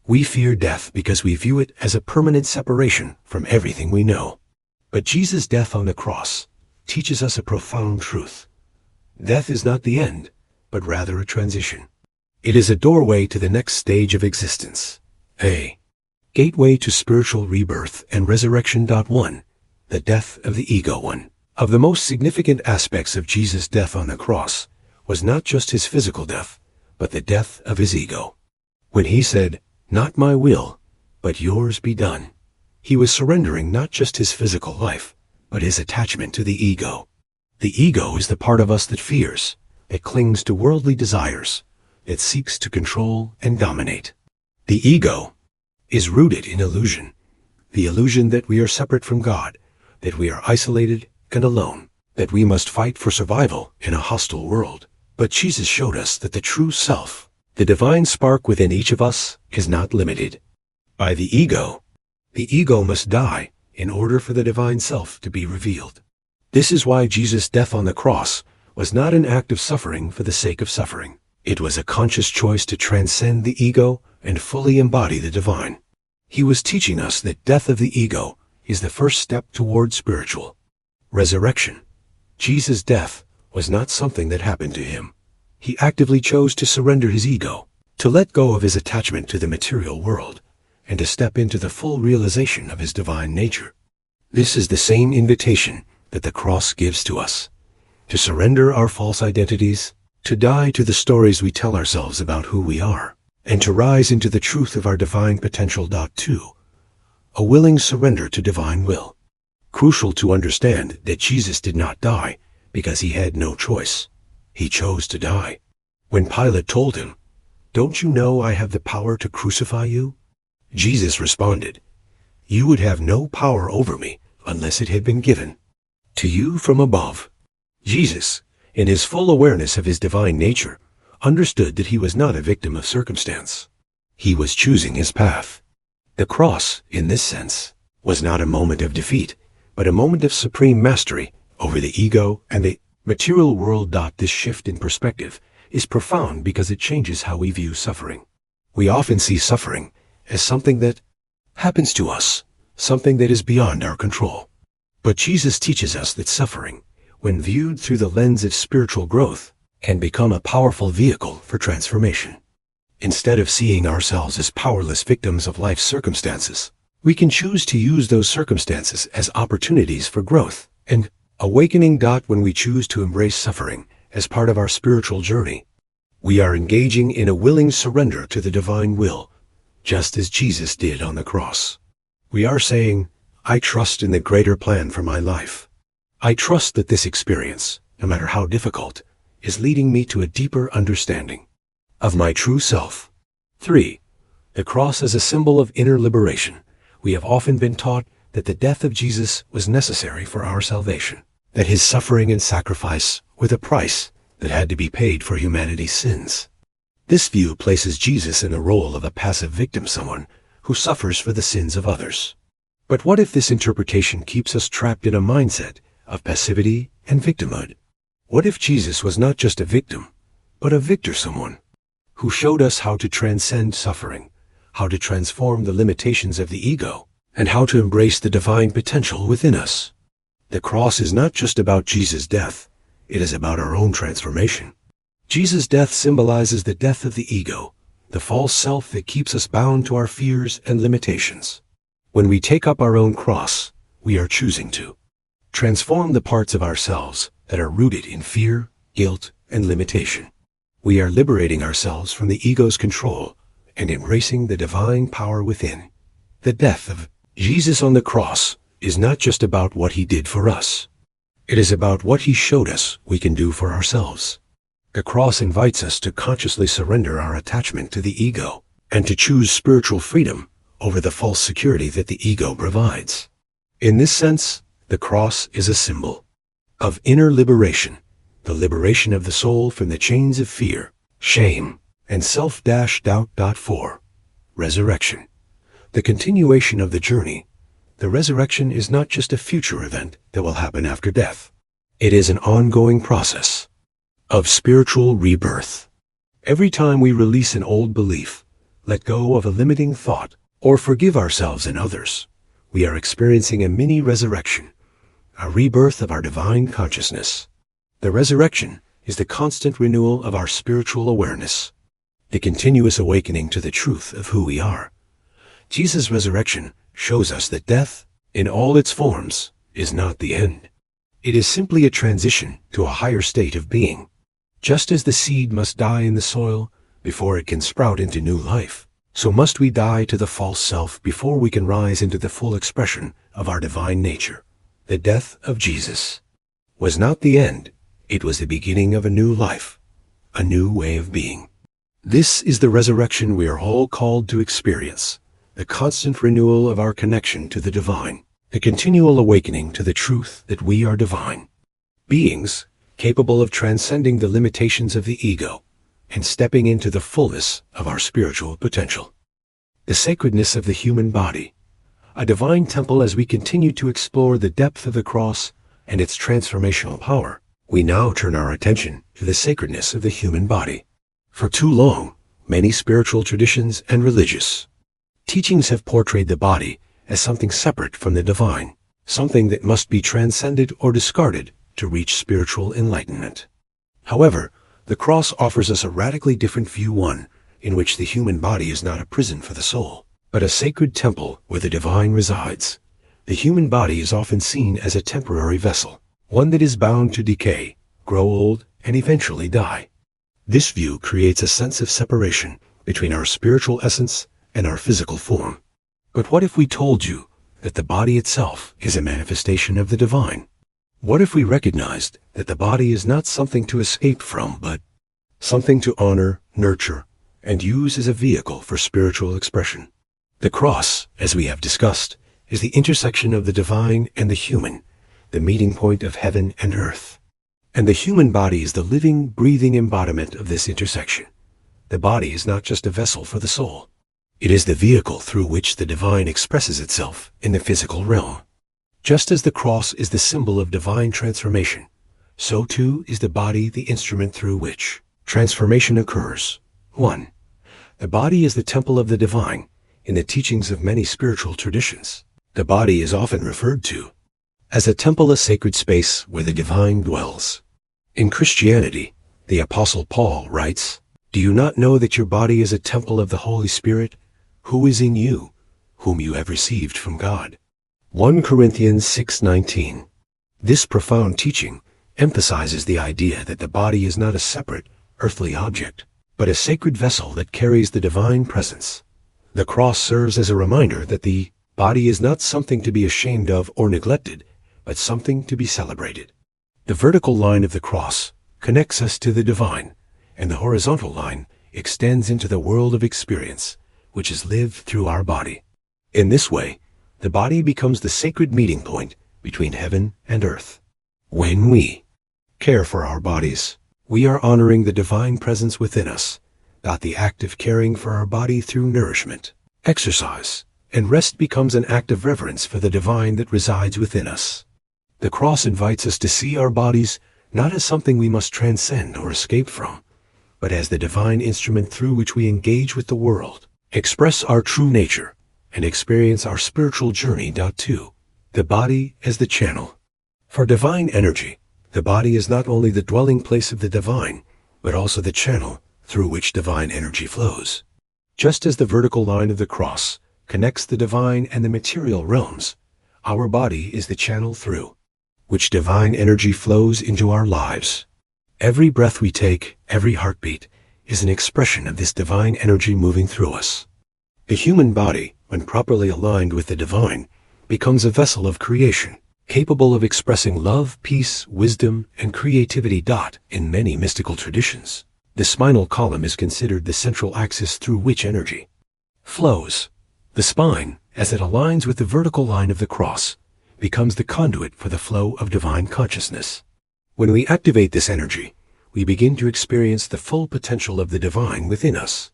We fear death because we view it as a permanent separation from everything we know. But Jesus' death on the cross teaches us a profound truth. Death is not the end, but rather a transition. It is a doorway to the next stage of existence, a gateway to spiritual rebirth and resurrection. 1. The death of the ego. One of the most significant aspects of Jesus' death on the cross was not just his physical death, but the death of his ego. When he said, "Not my will, but yours be done," he was surrendering not just his physical life, but his attachment to the ego. The ego is the part of us that fears, that clings to worldly desires, that seeks to control and dominate. The ego is rooted in illusion, the illusion that we are separate from God, that we are isolated and alone, that we must fight for survival in a hostile world. But Jesus showed us that the true self, the divine spark within each of us, is not limited by the ego. The ego must die in order for the divine self to be revealed. This is why Jesus' death on the cross was not an act of suffering for the sake of suffering. It was a conscious choice to transcend the ego and fully embody the divine. He was teaching us that death of the ego is the first step toward spiritual resurrection. Jesus' death was not something that happened to him. He actively chose to surrender his ego, to let go of his attachment to the material world, and to step into the full realization of his divine nature. This is the same invitation that the cross gives to us, to surrender our false identities, to die to the stories we tell ourselves about who we are, and to rise into the truth of our divine potential. 2. A willing surrender to divine will. Crucial to understand that Jesus did not die because he had no choice. He chose to die. When Pilate told him, "Don't you know I have the power to crucify you?" Jesus responded, "You would have no power over me unless it had been given to you from above." Jesus, in his full awareness of his divine nature, understood that he was not a victim of circumstance. He was choosing his path. The cross, in this sense, was not a moment of defeat, but a moment of supreme mastery over the ego and the material world. This shift in perspective is profound because it changes how we view suffering. We often see suffering as something that happens to us, something that is beyond our control. But Jesus teaches us that suffering, when viewed through the lens of spiritual growth, can become a powerful vehicle for transformation. Instead of seeing ourselves as powerless victims of life's circumstances, we can choose to use those circumstances as opportunities for growth and awakening. When we choose to embrace suffering as part of our spiritual journey, we are engaging in a willing surrender to the divine will, just as Jesus did on the cross. We are saying, "I trust in the greater plan for my life. I trust that this experience, no matter how difficult, is leading me to a deeper understanding of my true self." 3. The cross as a symbol of inner liberation. We have often been taught that the death of Jesus was necessary for our salvation, that his suffering and sacrifice were the price that had to be paid for humanity's sins. This view places Jesus in the role of a passive victim, someone who suffers for the sins of others. But what if this interpretation keeps us trapped in a mindset of passivity and victimhood? What if Jesus was not just a victim, but a victor, someone who showed us how to transcend suffering, how to transform the limitations of the ego, and how to embrace the divine potential within us? The cross is not just about Jesus' death, it is about our own transformation. Jesus' death symbolizes the death of the ego, the false self that keeps us bound to our fears and limitations. When we take up our own cross, we are choosing to transform the parts of ourselves that are rooted in fear, guilt, and limitation. We are liberating ourselves from the ego's control and embracing the divine power within. The death of Jesus on the cross is not just about what he did for us. It is about what he showed us we can do for ourselves. The cross invites us to consciously surrender our attachment to the ego and to choose spiritual freedom over the false security that the ego provides. In this sense, the cross is a symbol of inner liberation, the liberation of the soul from the chains of fear, shame, and self-doubt. 4. Resurrection. The continuation of the journey. The resurrection is not just a future event that will happen after death. It is an ongoing process of spiritual rebirth. Every time we release an old belief, let go of a limiting thought, or forgive ourselves and others, we are experiencing a mini resurrection, a rebirth of our divine consciousness. The resurrection is the constant renewal of our spiritual awareness, the continuous awakening to the truth of who we are. Jesus' resurrection shows us that death, in all its forms, is not the end. It is simply a transition to a higher state of being. Just as the seed must die in the soil before it can sprout into new life, so must we die to the false self before we can rise into the full expression of our divine nature. The death of Jesus was not the end. It was the beginning of a new life, a new way of being. This is the resurrection we are all called to experience, the constant renewal of our connection to the divine, the continual awakening to the truth that we are divine beings, capable of transcending the limitations of the ego and stepping into the fullness of our spiritual potential. The sacredness of the human body, a divine temple. As we continue to explore the depth of the cross and its transformational power, we now turn our attention to the sacredness of the human body. For too long, many spiritual traditions and religious teachings have portrayed the body as something separate from the divine, something that must be transcended or discarded to reach spiritual enlightenment. However, the cross offers us a radically different view, one in which the human body is not a prison for the soul, but a sacred temple where the divine resides. The human body is often seen as a temporary vessel, one that is bound to decay, grow old, and eventually die. This view creates a sense of separation between our spiritual essence and our physical form. But what if we told you that the body itself is a manifestation of the divine? What if we recognized that the body is not something to escape from, but something to honor, nurture, and use as a vehicle for spiritual expression? The cross, as we have discussed, is the intersection of the divine and the human, the meeting point of heaven and earth. And the human body is the living, breathing embodiment of this intersection. The body is not just a vessel for the soul. It is the vehicle through which the divine expresses itself in the physical realm. Just as the cross is the symbol of divine transformation, so too is the body the instrument through which transformation occurs. 1. The body is the temple of the divine. In the teachings of many spiritual traditions, the body is often referred to as a temple, a sacred space where the divine dwells. In Christianity, the Apostle Paul writes, "Do you not know that your body is a temple of the Holy Spirit, who is in you, whom you have received from God?" 1 Corinthians 6:19. This profound teaching emphasizes the idea that the body is not a separate, earthly object, but a sacred vessel that carries the divine presence. The cross serves as a reminder that the body is not something to be ashamed of or neglected, but something to be celebrated. The vertical line of the cross connects us to the divine, and the horizontal line extends into the world of experience, which is lived through our body. In this way, the body becomes the sacred meeting point between heaven and earth. When we care for our bodies, we are honoring the divine presence within us. The act of caring for our body through nourishment, exercise, and rest becomes an act of reverence for the divine that resides within us. The cross invites us to see our bodies not as something we must transcend or escape from, but as the divine instrument through which we engage with the world, express our true nature, and experience our spiritual journey. 2. The body as the channel. For divine energy, the body is not only the dwelling place of the divine, but also the channel through which divine energy flows. Just as the vertical line of the cross connects the divine and the material realms, our body is the channel through which divine energy flows into our lives. Every breath we take, every heartbeat, is an expression of this divine energy moving through us. The human body, when properly aligned with the divine, becomes a vessel of creation, capable of expressing love, peace, wisdom, and creativity. In many mystical traditions, the spinal column is considered the central axis through which energy flows. The spine, as it aligns with the vertical line of the cross, becomes the conduit for the flow of divine consciousness. When we activate this energy, we begin to experience the full potential of the divine within us.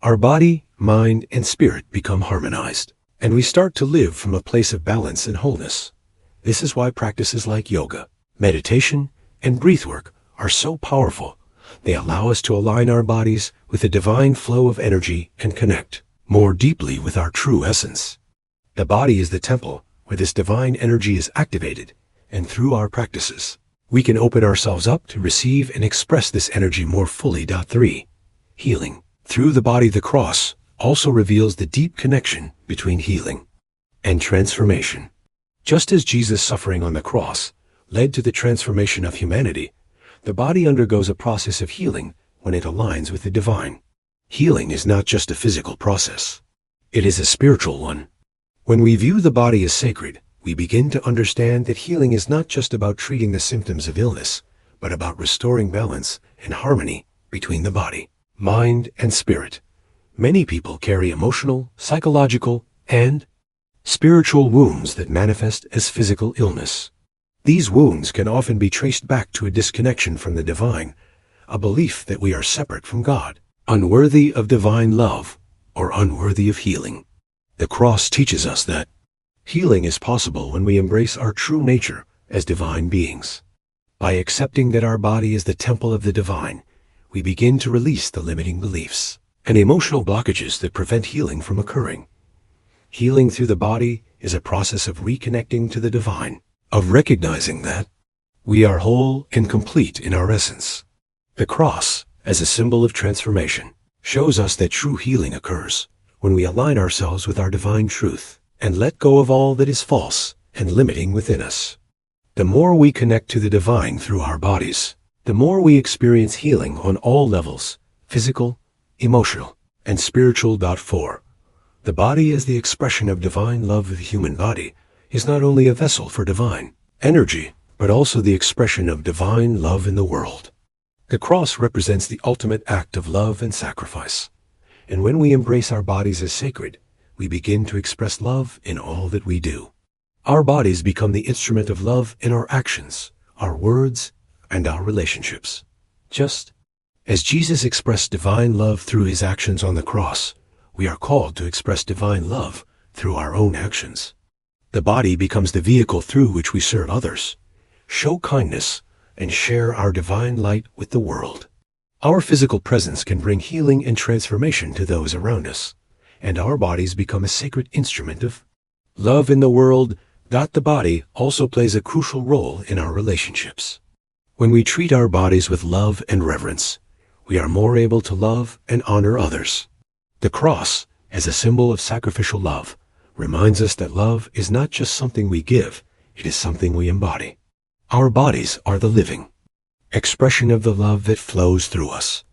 Our body, mind, and spirit become harmonized, and we start to live from a place of balance and wholeness. This is why practices like yoga, meditation, and breathwork are so powerful. They allow us to align our bodies with the divine flow of energy and connect more deeply with our true essence. The body is the temple where this divine energy is activated, and through our practices, we can open ourselves up to receive and express this energy more fully. 3. Healing. Through the body, the cross also reveals the deep connection between healing and transformation. Just as Jesus' suffering on the cross led to the transformation of humanity, the body undergoes a process of healing when it aligns with the divine. Healing is not just a physical process. It is a spiritual one. When we view the body as sacred, we begin to understand that healing is not just about treating the symptoms of illness, but about restoring balance and harmony between the body, mind, and spirit. Many people carry emotional, psychological, and spiritual wounds that manifest as physical illness. These wounds can often be traced back to a disconnection from the divine, a belief that we are separate from God, unworthy of divine love, or unworthy of healing. The cross teaches us that healing is possible when we embrace our true nature as divine beings. By accepting that our body is the temple of the divine, we begin to release the limiting beliefs and emotional blockages that prevent healing from occurring. Healing through the body is a process of reconnecting to the divine, of recognizing that we are whole and complete in our essence. The cross, as a symbol of transformation, shows us that true healing occurs when we align ourselves with our divine truth and let go of all that is false and limiting within us. The more we connect to the divine through our bodies, the more we experience healing on all levels, physical, emotional, and spiritual. 4. The body as the expression of divine love. The human body is not only a vessel for divine energy, but also the expression of divine love in the world. The cross represents the ultimate act of love and sacrifice. And when we embrace our bodies as sacred, we begin to express love in all that we do. Our bodies become the instrument of love in our actions, our words, and our relationships. Just as Jesus expressed divine love through his actions on the cross, we are called to express divine love through our own actions. The body becomes the vehicle through which we serve others, show kindness, and share our divine light with the world. Our physical presence can bring healing and transformation to those around us, and our bodies become a sacred instrument of love in the world. The body also plays a crucial role in our relationships. When we treat our bodies with love and reverence, we are more able to love and honor others. The cross, as a symbol of sacrificial love, reminds us that love is not just something we give, it is something we embody. Our bodies are the living expression of the love that flows through us.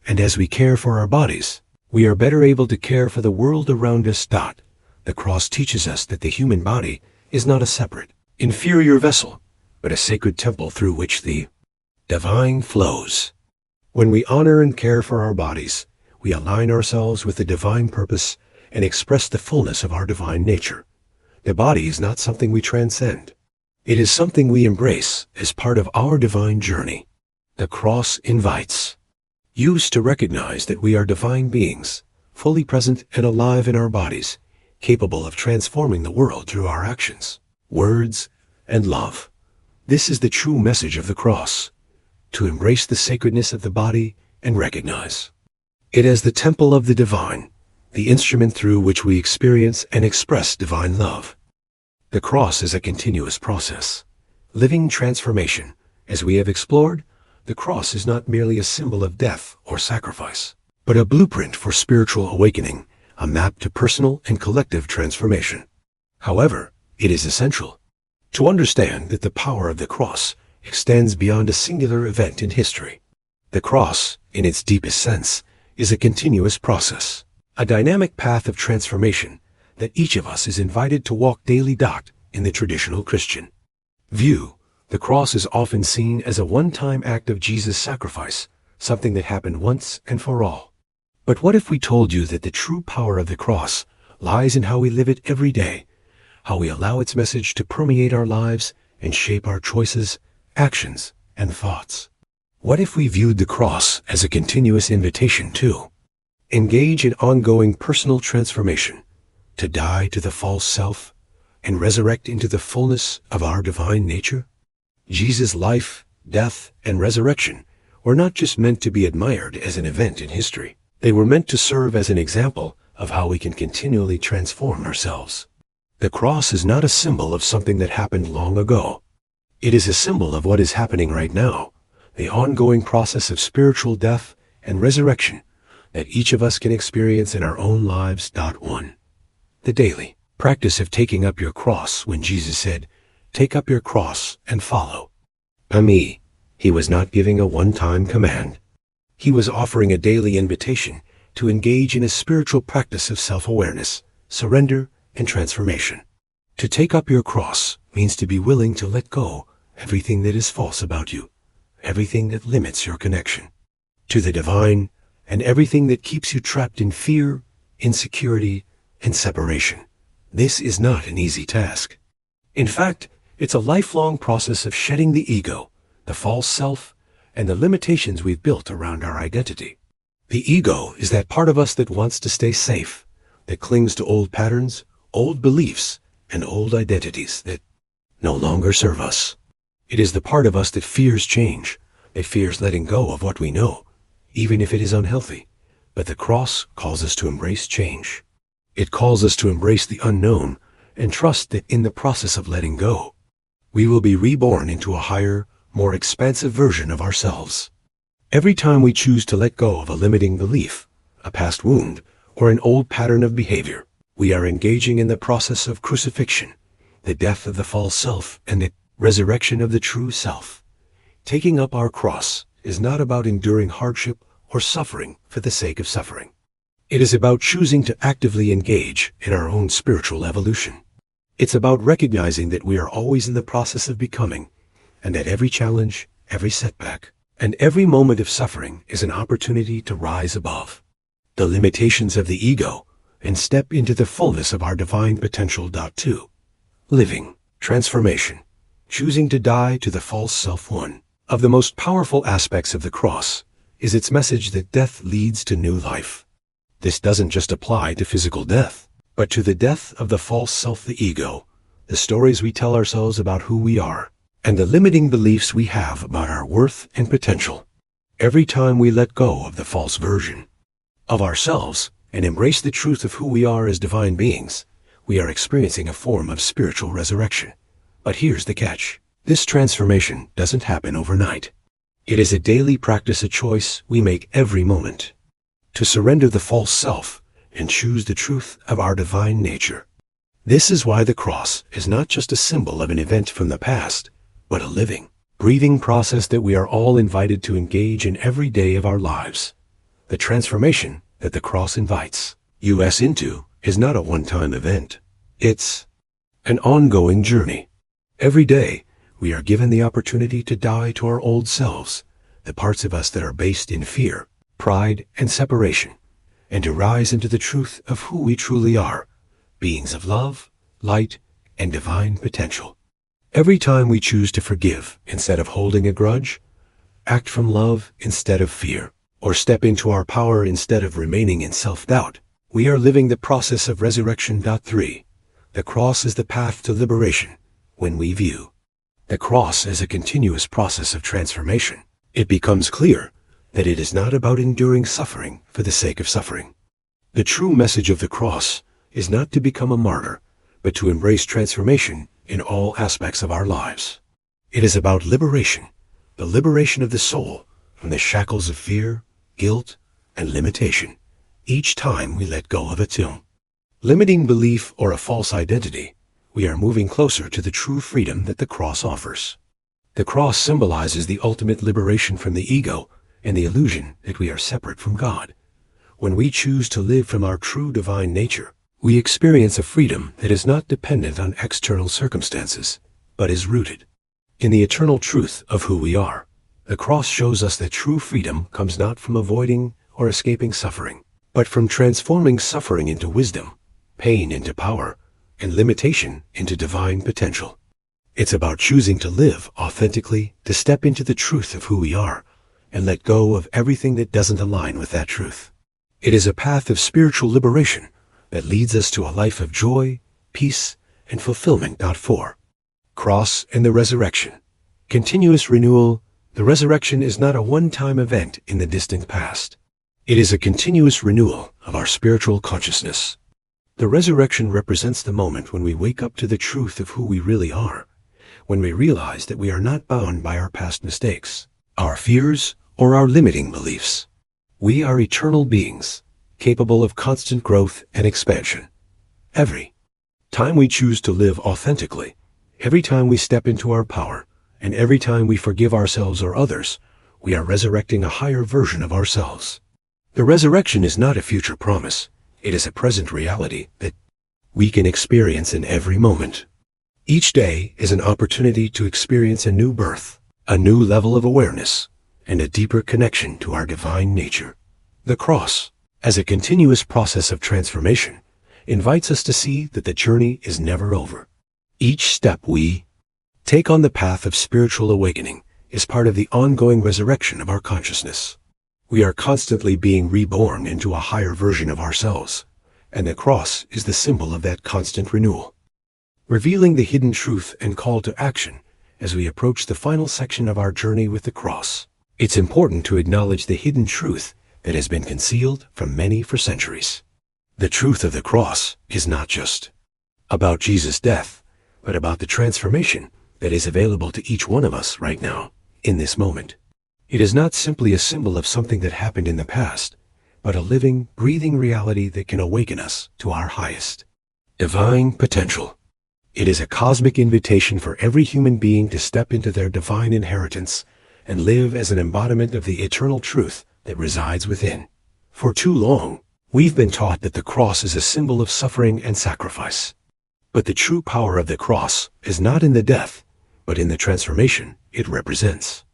And as we care for our bodies, we are better able to care for the world around us. The cross teaches us that the human body is not a separate, inferior vessel, but a sacred temple through which the divine flows. When we honor and care for our bodies, we align ourselves with the divine purpose and express the fullness of our divine nature. The body is not something we transcend. It is something we embrace as part of our divine journey. The cross invites us to recognize that we are divine beings, fully present and alive in our bodies, capable of transforming the world through our actions, words, and love. This is the true message of the cross, to embrace the sacredness of the body and recognize it as the temple of the divine, the instrument through which we experience and express divine love. The cross is a continuous process, living transformation. As we have explored, the cross is not merely a symbol of death or sacrifice, but a blueprint for spiritual awakening, a map to personal and collective transformation. However, it is essential to understand that the power of the cross extends beyond a singular event in history. The cross, in its deepest sense, is a continuous process, a dynamic path of transformation that each of us is invited to walk daily. In the traditional Christian view, the cross is often seen as a one-time act of Jesus' sacrifice, something that happened once and for all. But what if we told you that the true power of the cross lies in how we live it every day, how we allow its message to permeate our lives and shape our choices, actions, and thoughts? What if we viewed the cross as a continuous invitation to engage in ongoing personal transformation, to die to the false self, and resurrect into the fullness of our divine nature? Jesus' life, death, and resurrection were not just meant to be admired as an event in history. They were meant to serve as an example of how we can continually transform ourselves. The cross is not a symbol of something that happened long ago. It is a symbol of what is happening right now, the ongoing process of spiritual death and resurrection that each of us can experience in our own lives. 1. The daily practice of taking up your cross. When Jesus said, "Take up your cross and follow me," he was not giving a one-time command. He was offering a daily invitation to engage in a spiritual practice of self-awareness, surrender, and transformation. To take up your cross means to be willing to let go everything that is false about you, everything that limits your connection to the divine, and everything that keeps you trapped in fear, insecurity, and separation. This is not an easy task. In fact, it's a lifelong process of shedding the ego, the false self, and the limitations we've built around our identity. The ego is that part of us that wants to stay safe, that clings to old patterns, old beliefs, and old identities that no longer serve us. It is the part of us that fears change, that fears letting go of what we know, even if it is unhealthy. But the cross calls us to embrace change. It calls us to embrace the unknown and trust that in the process of letting go, we will be reborn into a higher, more expansive version of ourselves. Every time we choose to let go of a limiting belief, a past wound, or an old pattern of behavior, we are engaging in the process of crucifixion, the death of the false self and the resurrection of the true self. Taking up our cross is not about enduring hardship or suffering for the sake of suffering. It is about choosing to actively engage in our own spiritual evolution. It's about recognizing that we are always in the process of becoming, and that every challenge, every setback, and every moment of suffering is an opportunity to rise above the limitations of the ego and step into the fullness of our divine potential. 2. Living transformation, choosing to die to the false self. One of the most powerful aspects of the cross is its message that death leads to new life. This doesn't just apply to physical death, but to the death of the false self, the ego, the stories we tell ourselves about who we are, and the limiting beliefs we have about our worth and potential. Every time we let go of the false version of ourselves and embrace the truth of who we are as divine beings, we are experiencing a form of spiritual resurrection. But here's the catch. This transformation doesn't happen overnight. It is a daily practice, a choice we make every moment to surrender the false self and choose the truth of our divine nature. This is why the cross is not just a symbol of an event from the past, but a living, breathing process that we are all invited to engage in every day of our lives. The transformation that the cross invites us into is not a one-time event. It's an ongoing journey. Every day, we are given the opportunity to die to our old selves, the parts of us that are based in fear, pride, and separation, and to rise into the truth of who we truly are, beings of love, light, and divine potential. Every time we choose to forgive instead of holding a grudge, act from love instead of fear, or step into our power instead of remaining in self-doubt, we are living the process of resurrection. 3. The cross is the path to liberation. When we view the cross as a continuous process of transformation, it becomes clear that it is not about enduring suffering for the sake of suffering. The true message of the cross is not to become a martyr, but to embrace transformation in all aspects of our lives. It is about liberation, the liberation of the soul from the shackles of fear, guilt, and limitation, each time we let go of a limiting belief or a false identity. We are moving closer to the true freedom that the cross offers. The cross symbolizes the ultimate liberation from the ego and the illusion that we are separate from God. When we choose to live from our true divine nature, we experience a freedom that is not dependent on external circumstances, but is rooted in the eternal truth of who we are. The cross shows us that true freedom comes not from avoiding or escaping suffering, but from transforming suffering into wisdom, pain into power, and limitation into divine potential. It's about choosing to live authentically, to step into the truth of who we are, and let go of everything that doesn't align with that truth. It is a path of spiritual liberation that leads us to a life of joy, peace, and fulfillment. 4. Cross and the resurrection. Continuous renewal. The resurrection is not a one-time event in the distant past. It is a continuous renewal of our spiritual consciousness. The resurrection represents the moment when we wake up to the truth of who we really are, when we realize that we are not bound by our past mistakes, our fears, or our limiting beliefs. We are eternal beings, capable of constant growth and expansion. Every time we choose to live authentically, every time we step into our power, and every time we forgive ourselves or others, we are resurrecting a higher version of ourselves. The resurrection is not a future promise. It is a present reality that we can experience in every moment. Each day is an opportunity to experience a new birth, a new level of awareness, and a deeper connection to our divine nature. The cross, as a continuous process of transformation, invites us to see that the journey is never over. Each step we take on the path of spiritual awakening is part of the ongoing resurrection of our consciousness. We are constantly being reborn into a higher version of ourselves, and the cross is the symbol of that constant renewal. Revealing the hidden truth and call to action as we approach the final section of our journey with the cross, it's important to acknowledge the hidden truth that has been concealed from many for centuries. The truth of the cross is not just about Jesus' death, but about the transformation that is available to each one of us right now, in this moment. It is not simply a symbol of something that happened in the past, but a living, breathing reality that can awaken us to our highest divine potential. It is a cosmic invitation for every human being to step into their divine inheritance and live as an embodiment of the eternal truth that resides within. For too long, we've been taught that the cross is a symbol of suffering and sacrifice. But the true power of the cross is not in the death, but in the transformation it represents.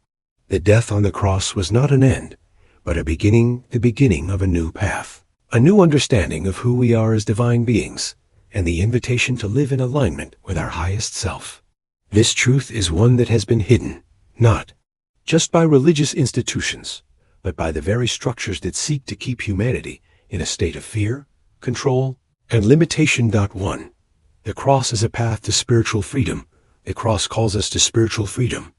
The death on the cross was not an end, but the beginning of a new path, a new understanding of who we are as divine beings, and the invitation to live in alignment with our highest self. This truth is one that has been hidden, not just by religious institutions, but by the very structures that seek to keep humanity in a state of fear, control, and limitation. 1. The cross is a path to spiritual freedom. The cross calls us to spiritual freedom.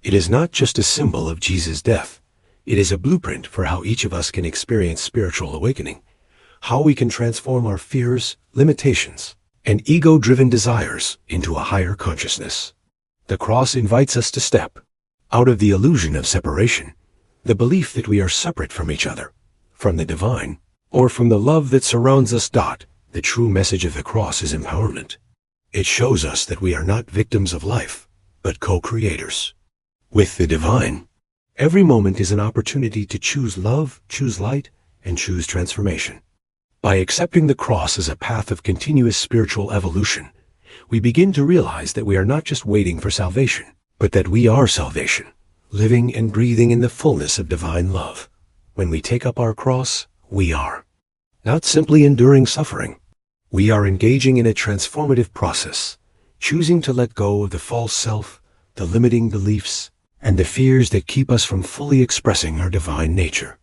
It is not just a symbol of Jesus' death. It is a blueprint for how each of us can experience spiritual awakening, how we can transform our fears, limitations, and ego-driven desires into a higher consciousness. The cross invites us to step out of the illusion of separation, the belief that we are separate from each other, from the divine, or from the love that surrounds us. The true message of the cross is empowerment. It shows us that we are not victims of life, but co-creators with the divine. Every moment is an opportunity to choose love, choose light, and choose transformation. By accepting the cross as a path of continuous spiritual evolution, we begin to realize that we are not just waiting for salvation, but that we are salvation, living and breathing in the fullness of divine love. When we take up our cross, we are not simply enduring suffering. We are engaging in a transformative process, choosing to let go of the false self, the limiting beliefs, and the fears that keep us from fully expressing our divine nature.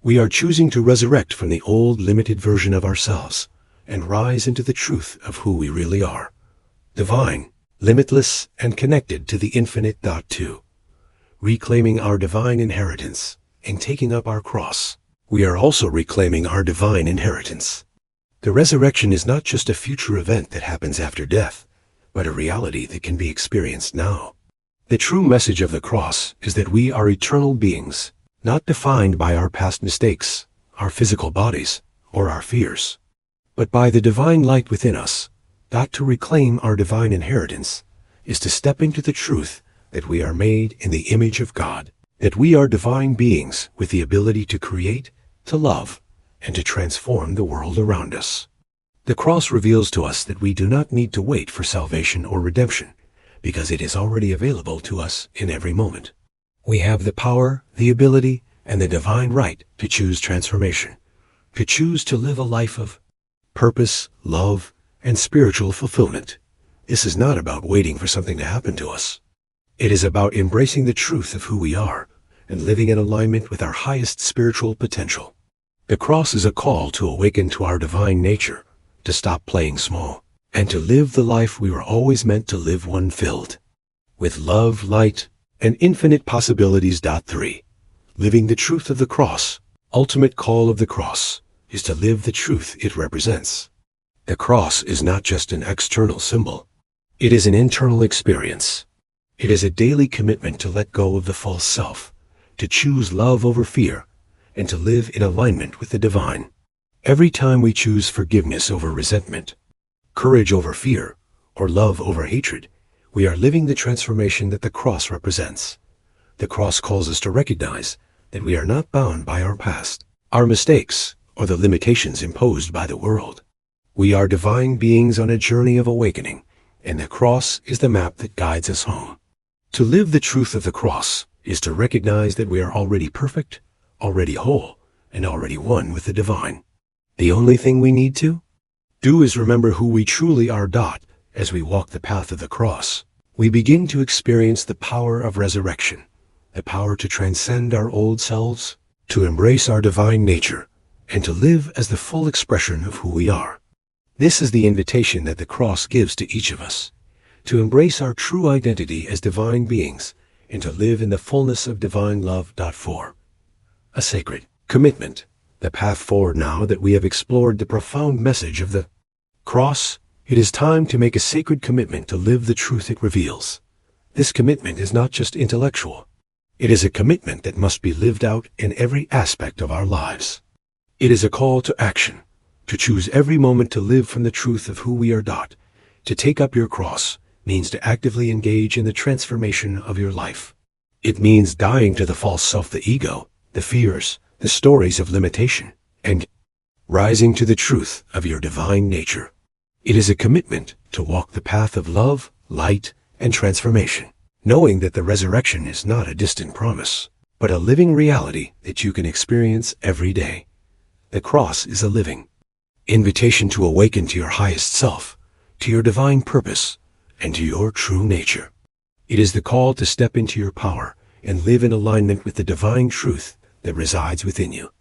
We are choosing to resurrect from the old limited version of ourselves and rise into the truth of who we really are, divine, limitless, and connected to the infinite. 2. Reclaiming our divine inheritance and taking up our cross. We are also reclaiming our divine inheritance. The resurrection is not just a future event that happens after death, but a reality that can be experienced now. The true message of the cross is that we are eternal beings, not defined by our past mistakes, our physical bodies, or our fears, but by the divine light within us. To reclaim our divine inheritance is to step into the truth that we are made in the image of God, that we are divine beings with the ability to create, to love, and to transform the world around us. The cross reveals to us that we do not need to wait for salvation or redemption, because it is already available to us in every moment. We have the power, the ability, and the divine right to choose transformation, to choose to live a life of purpose, love, and spiritual fulfillment. This is not about waiting for something to happen to us. It is about embracing the truth of who we are and living in alignment with our highest spiritual potential. The cross is a call to awaken to our divine nature, to stop playing small, and to live the life we were always meant to live, one filled with love, light, and infinite possibilities. 3. Living the truth of the cross. Ultimate call of the cross is to live the truth it represents. The cross is not just an external symbol. It is an internal experience. It is a daily commitment to let go of the false self, to choose love over fear, and to live in alignment with the divine. Every time we choose forgiveness over resentment, courage over fear, or love over hatred, we are living the transformation that the cross represents. The cross calls us to recognize that we are not bound by our past, our mistakes, or the limitations imposed by the world. We are divine beings on a journey of awakening, and the cross is the map that guides us home. To live the truth of the cross is to recognize that we are already perfect, already whole, and already one with the divine. The only thing we need to do is remember who we truly are. As we walk the path of the cross, we begin to experience the power of resurrection, the power to transcend our old selves, to embrace our divine nature, and to live as the full expression of who we are. This is the invitation that the cross gives to each of us, to embrace our true identity as divine beings and to live in the fullness of divine love. 4. A sacred commitment. The path forward. Now that we have explored the profound message of the cross, it is time to make a sacred commitment to live the truth it reveals. This commitment is not just intellectual. It is a commitment that must be lived out in every aspect of our lives. It is a call to action, to choose every moment to live from the truth of who we are. To take up your cross means to actively engage in the transformation of your life. It means dying to the false self, the ego, the fears, the stories of limitation, and rising to the truth of your divine nature. It is a commitment to walk the path of love, light, and transformation, knowing that the resurrection is not a distant promise, but a living reality that you can experience every day. The cross is a living invitation to awaken to your highest self, to your divine purpose, and to your true nature. It is the call to step into your power and live in alignment with the divine truth that resides within you.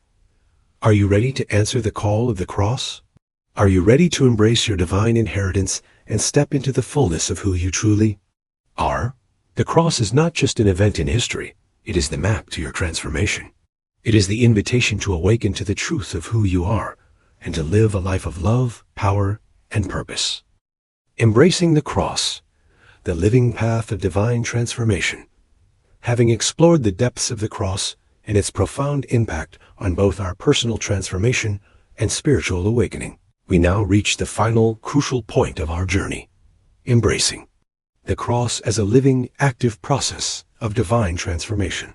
Are you ready to answer the call of the cross? Are you ready to embrace your divine inheritance and step into the fullness of who you truly are? The cross is not just an event in history. It is the map to your transformation. It is the invitation to awaken to the truth of who you are and to live a life of love, power, and purpose. Embracing the cross, the living path of divine transformation. Having explored the depths of the cross and its profound impact on both our personal transformation and spiritual awakening, we now reach the final, crucial point of our journey: embracing the cross as a living, active process of divine transformation.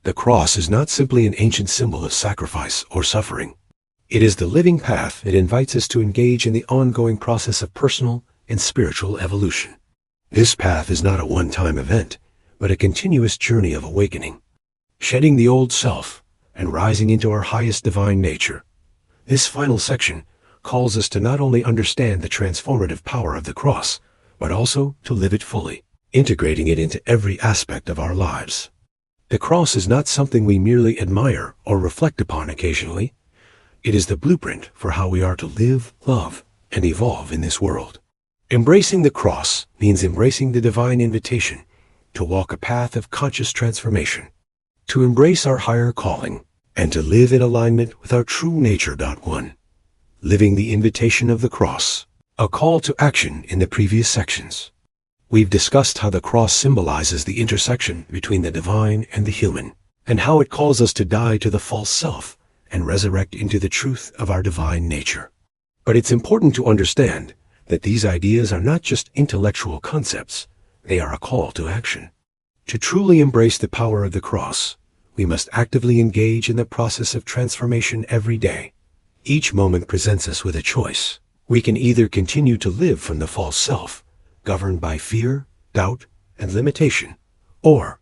The cross is not simply an ancient symbol of sacrifice or suffering. It is the living path that invites us to engage in the ongoing process of personal and spiritual evolution. This path is not a one-time event, but a continuous journey of awakening, shedding the old self and rising into our highest divine nature. This final section calls us to not only understand the transformative power of the cross, but also to live it fully, integrating it into every aspect of our lives. The cross is not something we merely admire or reflect upon occasionally. It is the blueprint for how we are to live, love, and evolve in this world. Embracing the cross means embracing the divine invitation to walk a path of conscious transformation, to embrace our higher calling, and to live in alignment with our true nature. 1. Living the invitation of the cross. A call to action. In the previous sections, we've discussed how the cross symbolizes the intersection between the divine and the human, and how it calls us to die to the false self and resurrect into the truth of our divine nature. But it's important to understand that these ideas are not just intellectual concepts. They are a call to action. To truly embrace the power of the cross, we must actively engage in the process of transformation every day. Each moment presents us with a choice. We can either continue to live from the false self, governed by fear, doubt, and limitation, or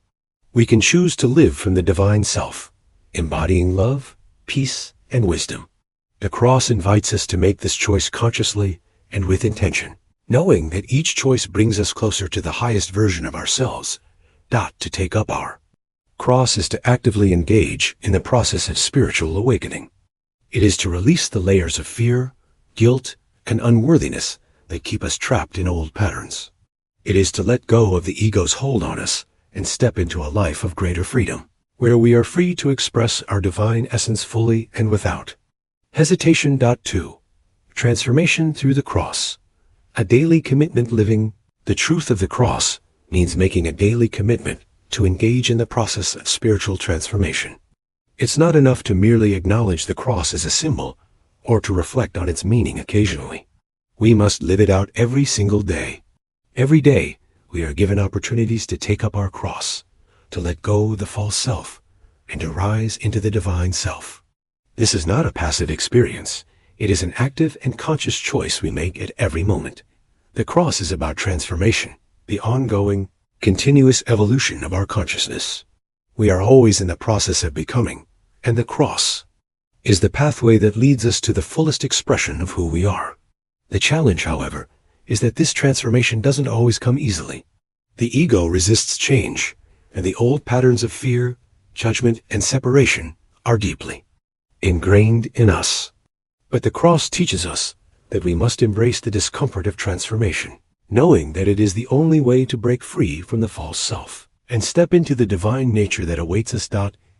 we can choose to live from the divine self, embodying love, peace, and wisdom. The cross invites us to make this choice consciously and with intention, knowing that each choice brings us closer to the highest version of ourselves. To take up our cross is to actively engage in the process of spiritual awakening. It is to release the layers of fear, guilt, and unworthiness that keep us trapped in old patterns. It is to let go of the ego's hold on us and step into a life of greater freedom, where we are free to express our divine essence fully and without hesitation. 2. Transformation through the cross. A daily commitment. Living the truth of the cross means making a daily commitment to engage in the process of spiritual transformation. It's not enough to merely acknowledge the cross as a symbol or to reflect on its meaning occasionally. We must live it out every single day. Every day, we are given opportunities to take up our cross, to let go of the false self, and to rise into the divine self. This is not a passive experience. It is an active and conscious choice we make at every moment. The cross is about transformation, the ongoing, continuous evolution of our consciousness. We are always in the process of becoming, and the cross is the pathway that leads us to the fullest expression of who we are. The challenge, however, is that this transformation doesn't always come easily. The ego resists change, and the old patterns of fear, judgment, and separation are deeply ingrained in us. But the cross teaches us that we must embrace the discomfort of transformation, knowing that it is the only way to break free from the false self and step into the divine nature that awaits us.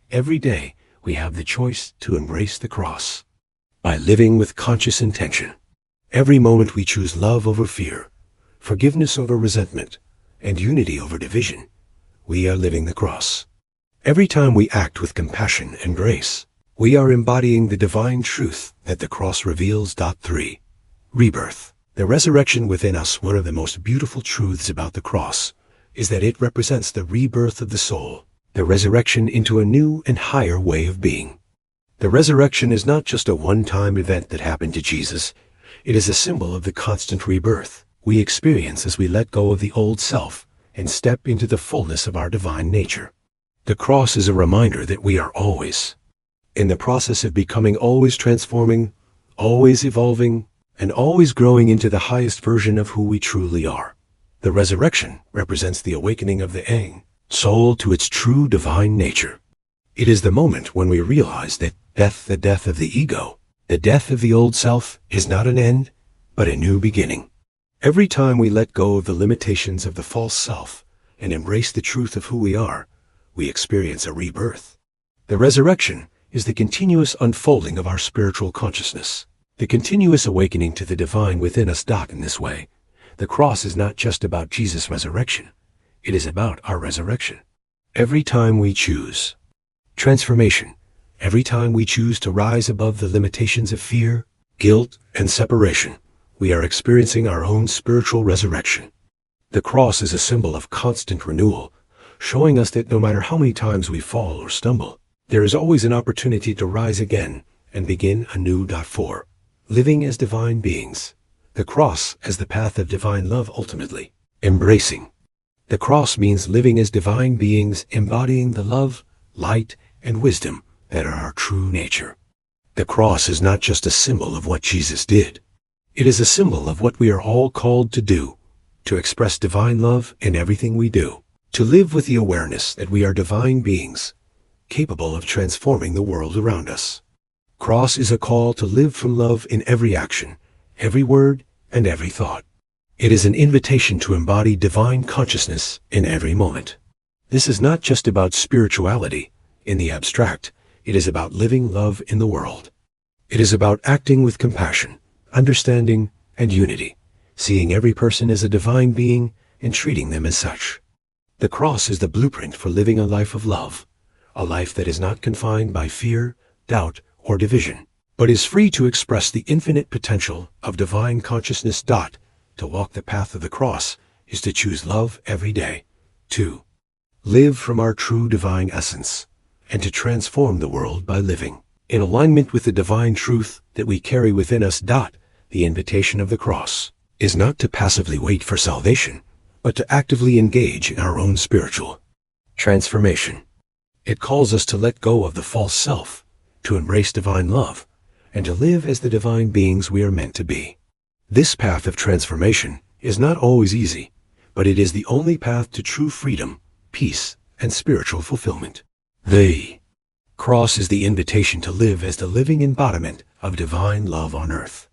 Every day, we have the choice to embrace the cross by living with conscious intention. Every moment we choose love over fear, forgiveness over resentment, and unity over division. We are living the cross. Every time we act with compassion and grace, we are embodying the divine truth that the cross reveals. 3. Rebirth. The resurrection within us. One of the most beautiful truths about the cross is that it represents the rebirth of the soul, the resurrection into a new and higher way of being. The resurrection is not just a one-time event that happened to Jesus. It is a symbol of the constant rebirth we experience as we let go of the old self and step into the fullness of our divine nature. The cross is a reminder that we are always in the process of becoming, always transforming, always evolving, and always growing into the highest version of who we truly are. The resurrection represents the awakening of the soul to its true divine nature. It is the moment when we realize that the death of the ego, the death of the old self, is not an end, but a new beginning. Every time we let go of the limitations of the false self and embrace the truth of who we are, we experience a rebirth. The resurrection is the continuous unfolding of our spiritual consciousness, the continuous awakening to the divine within us. In this way, the cross is not just about Jesus' resurrection. It is about our resurrection. Every time we choose transformation, every time we choose to rise above the limitations of fear, guilt, and separation, we are experiencing our own spiritual resurrection. The cross is a symbol of constant renewal, showing us that no matter how many times we fall or stumble, there is always an opportunity to rise again and begin anew. 4. Living as divine beings. The cross as the path of divine love. Ultimately, embracing the cross means living as divine beings, embodying the love, light, and wisdom that are our true nature. The cross is not just a symbol of what Jesus did. It is a symbol of what we are all called to do, to express divine love in everything we do, to live with the awareness that we are divine beings, capable of transforming the world around us. Cross is a call to live from love in every action, every word, and every thought. It is an invitation to embody divine consciousness in every moment. This is not just about spirituality in the abstract. It is about living love in the world. It is about acting with compassion, understanding, and unity, seeing every person as a divine being and treating them as such. The cross is the blueprint for living a life of love, a life that is not confined by fear, doubt, or division, but is free to express the infinite potential of divine consciousness. To walk the path of the cross is to choose love every day. 2. live from our true divine essence, and to transform the world by living in alignment with the divine truth that we carry within us. The invitation of the cross is not to passively wait for salvation, but to actively engage in our own spiritual transformation. It calls us to let go of the false self, to embrace divine love, and to live as the divine beings we are meant to be. This path of transformation is not always easy, but it is the only path to true freedom, peace, and spiritual fulfillment. The cross is the invitation to live as the living embodiment of divine love on earth.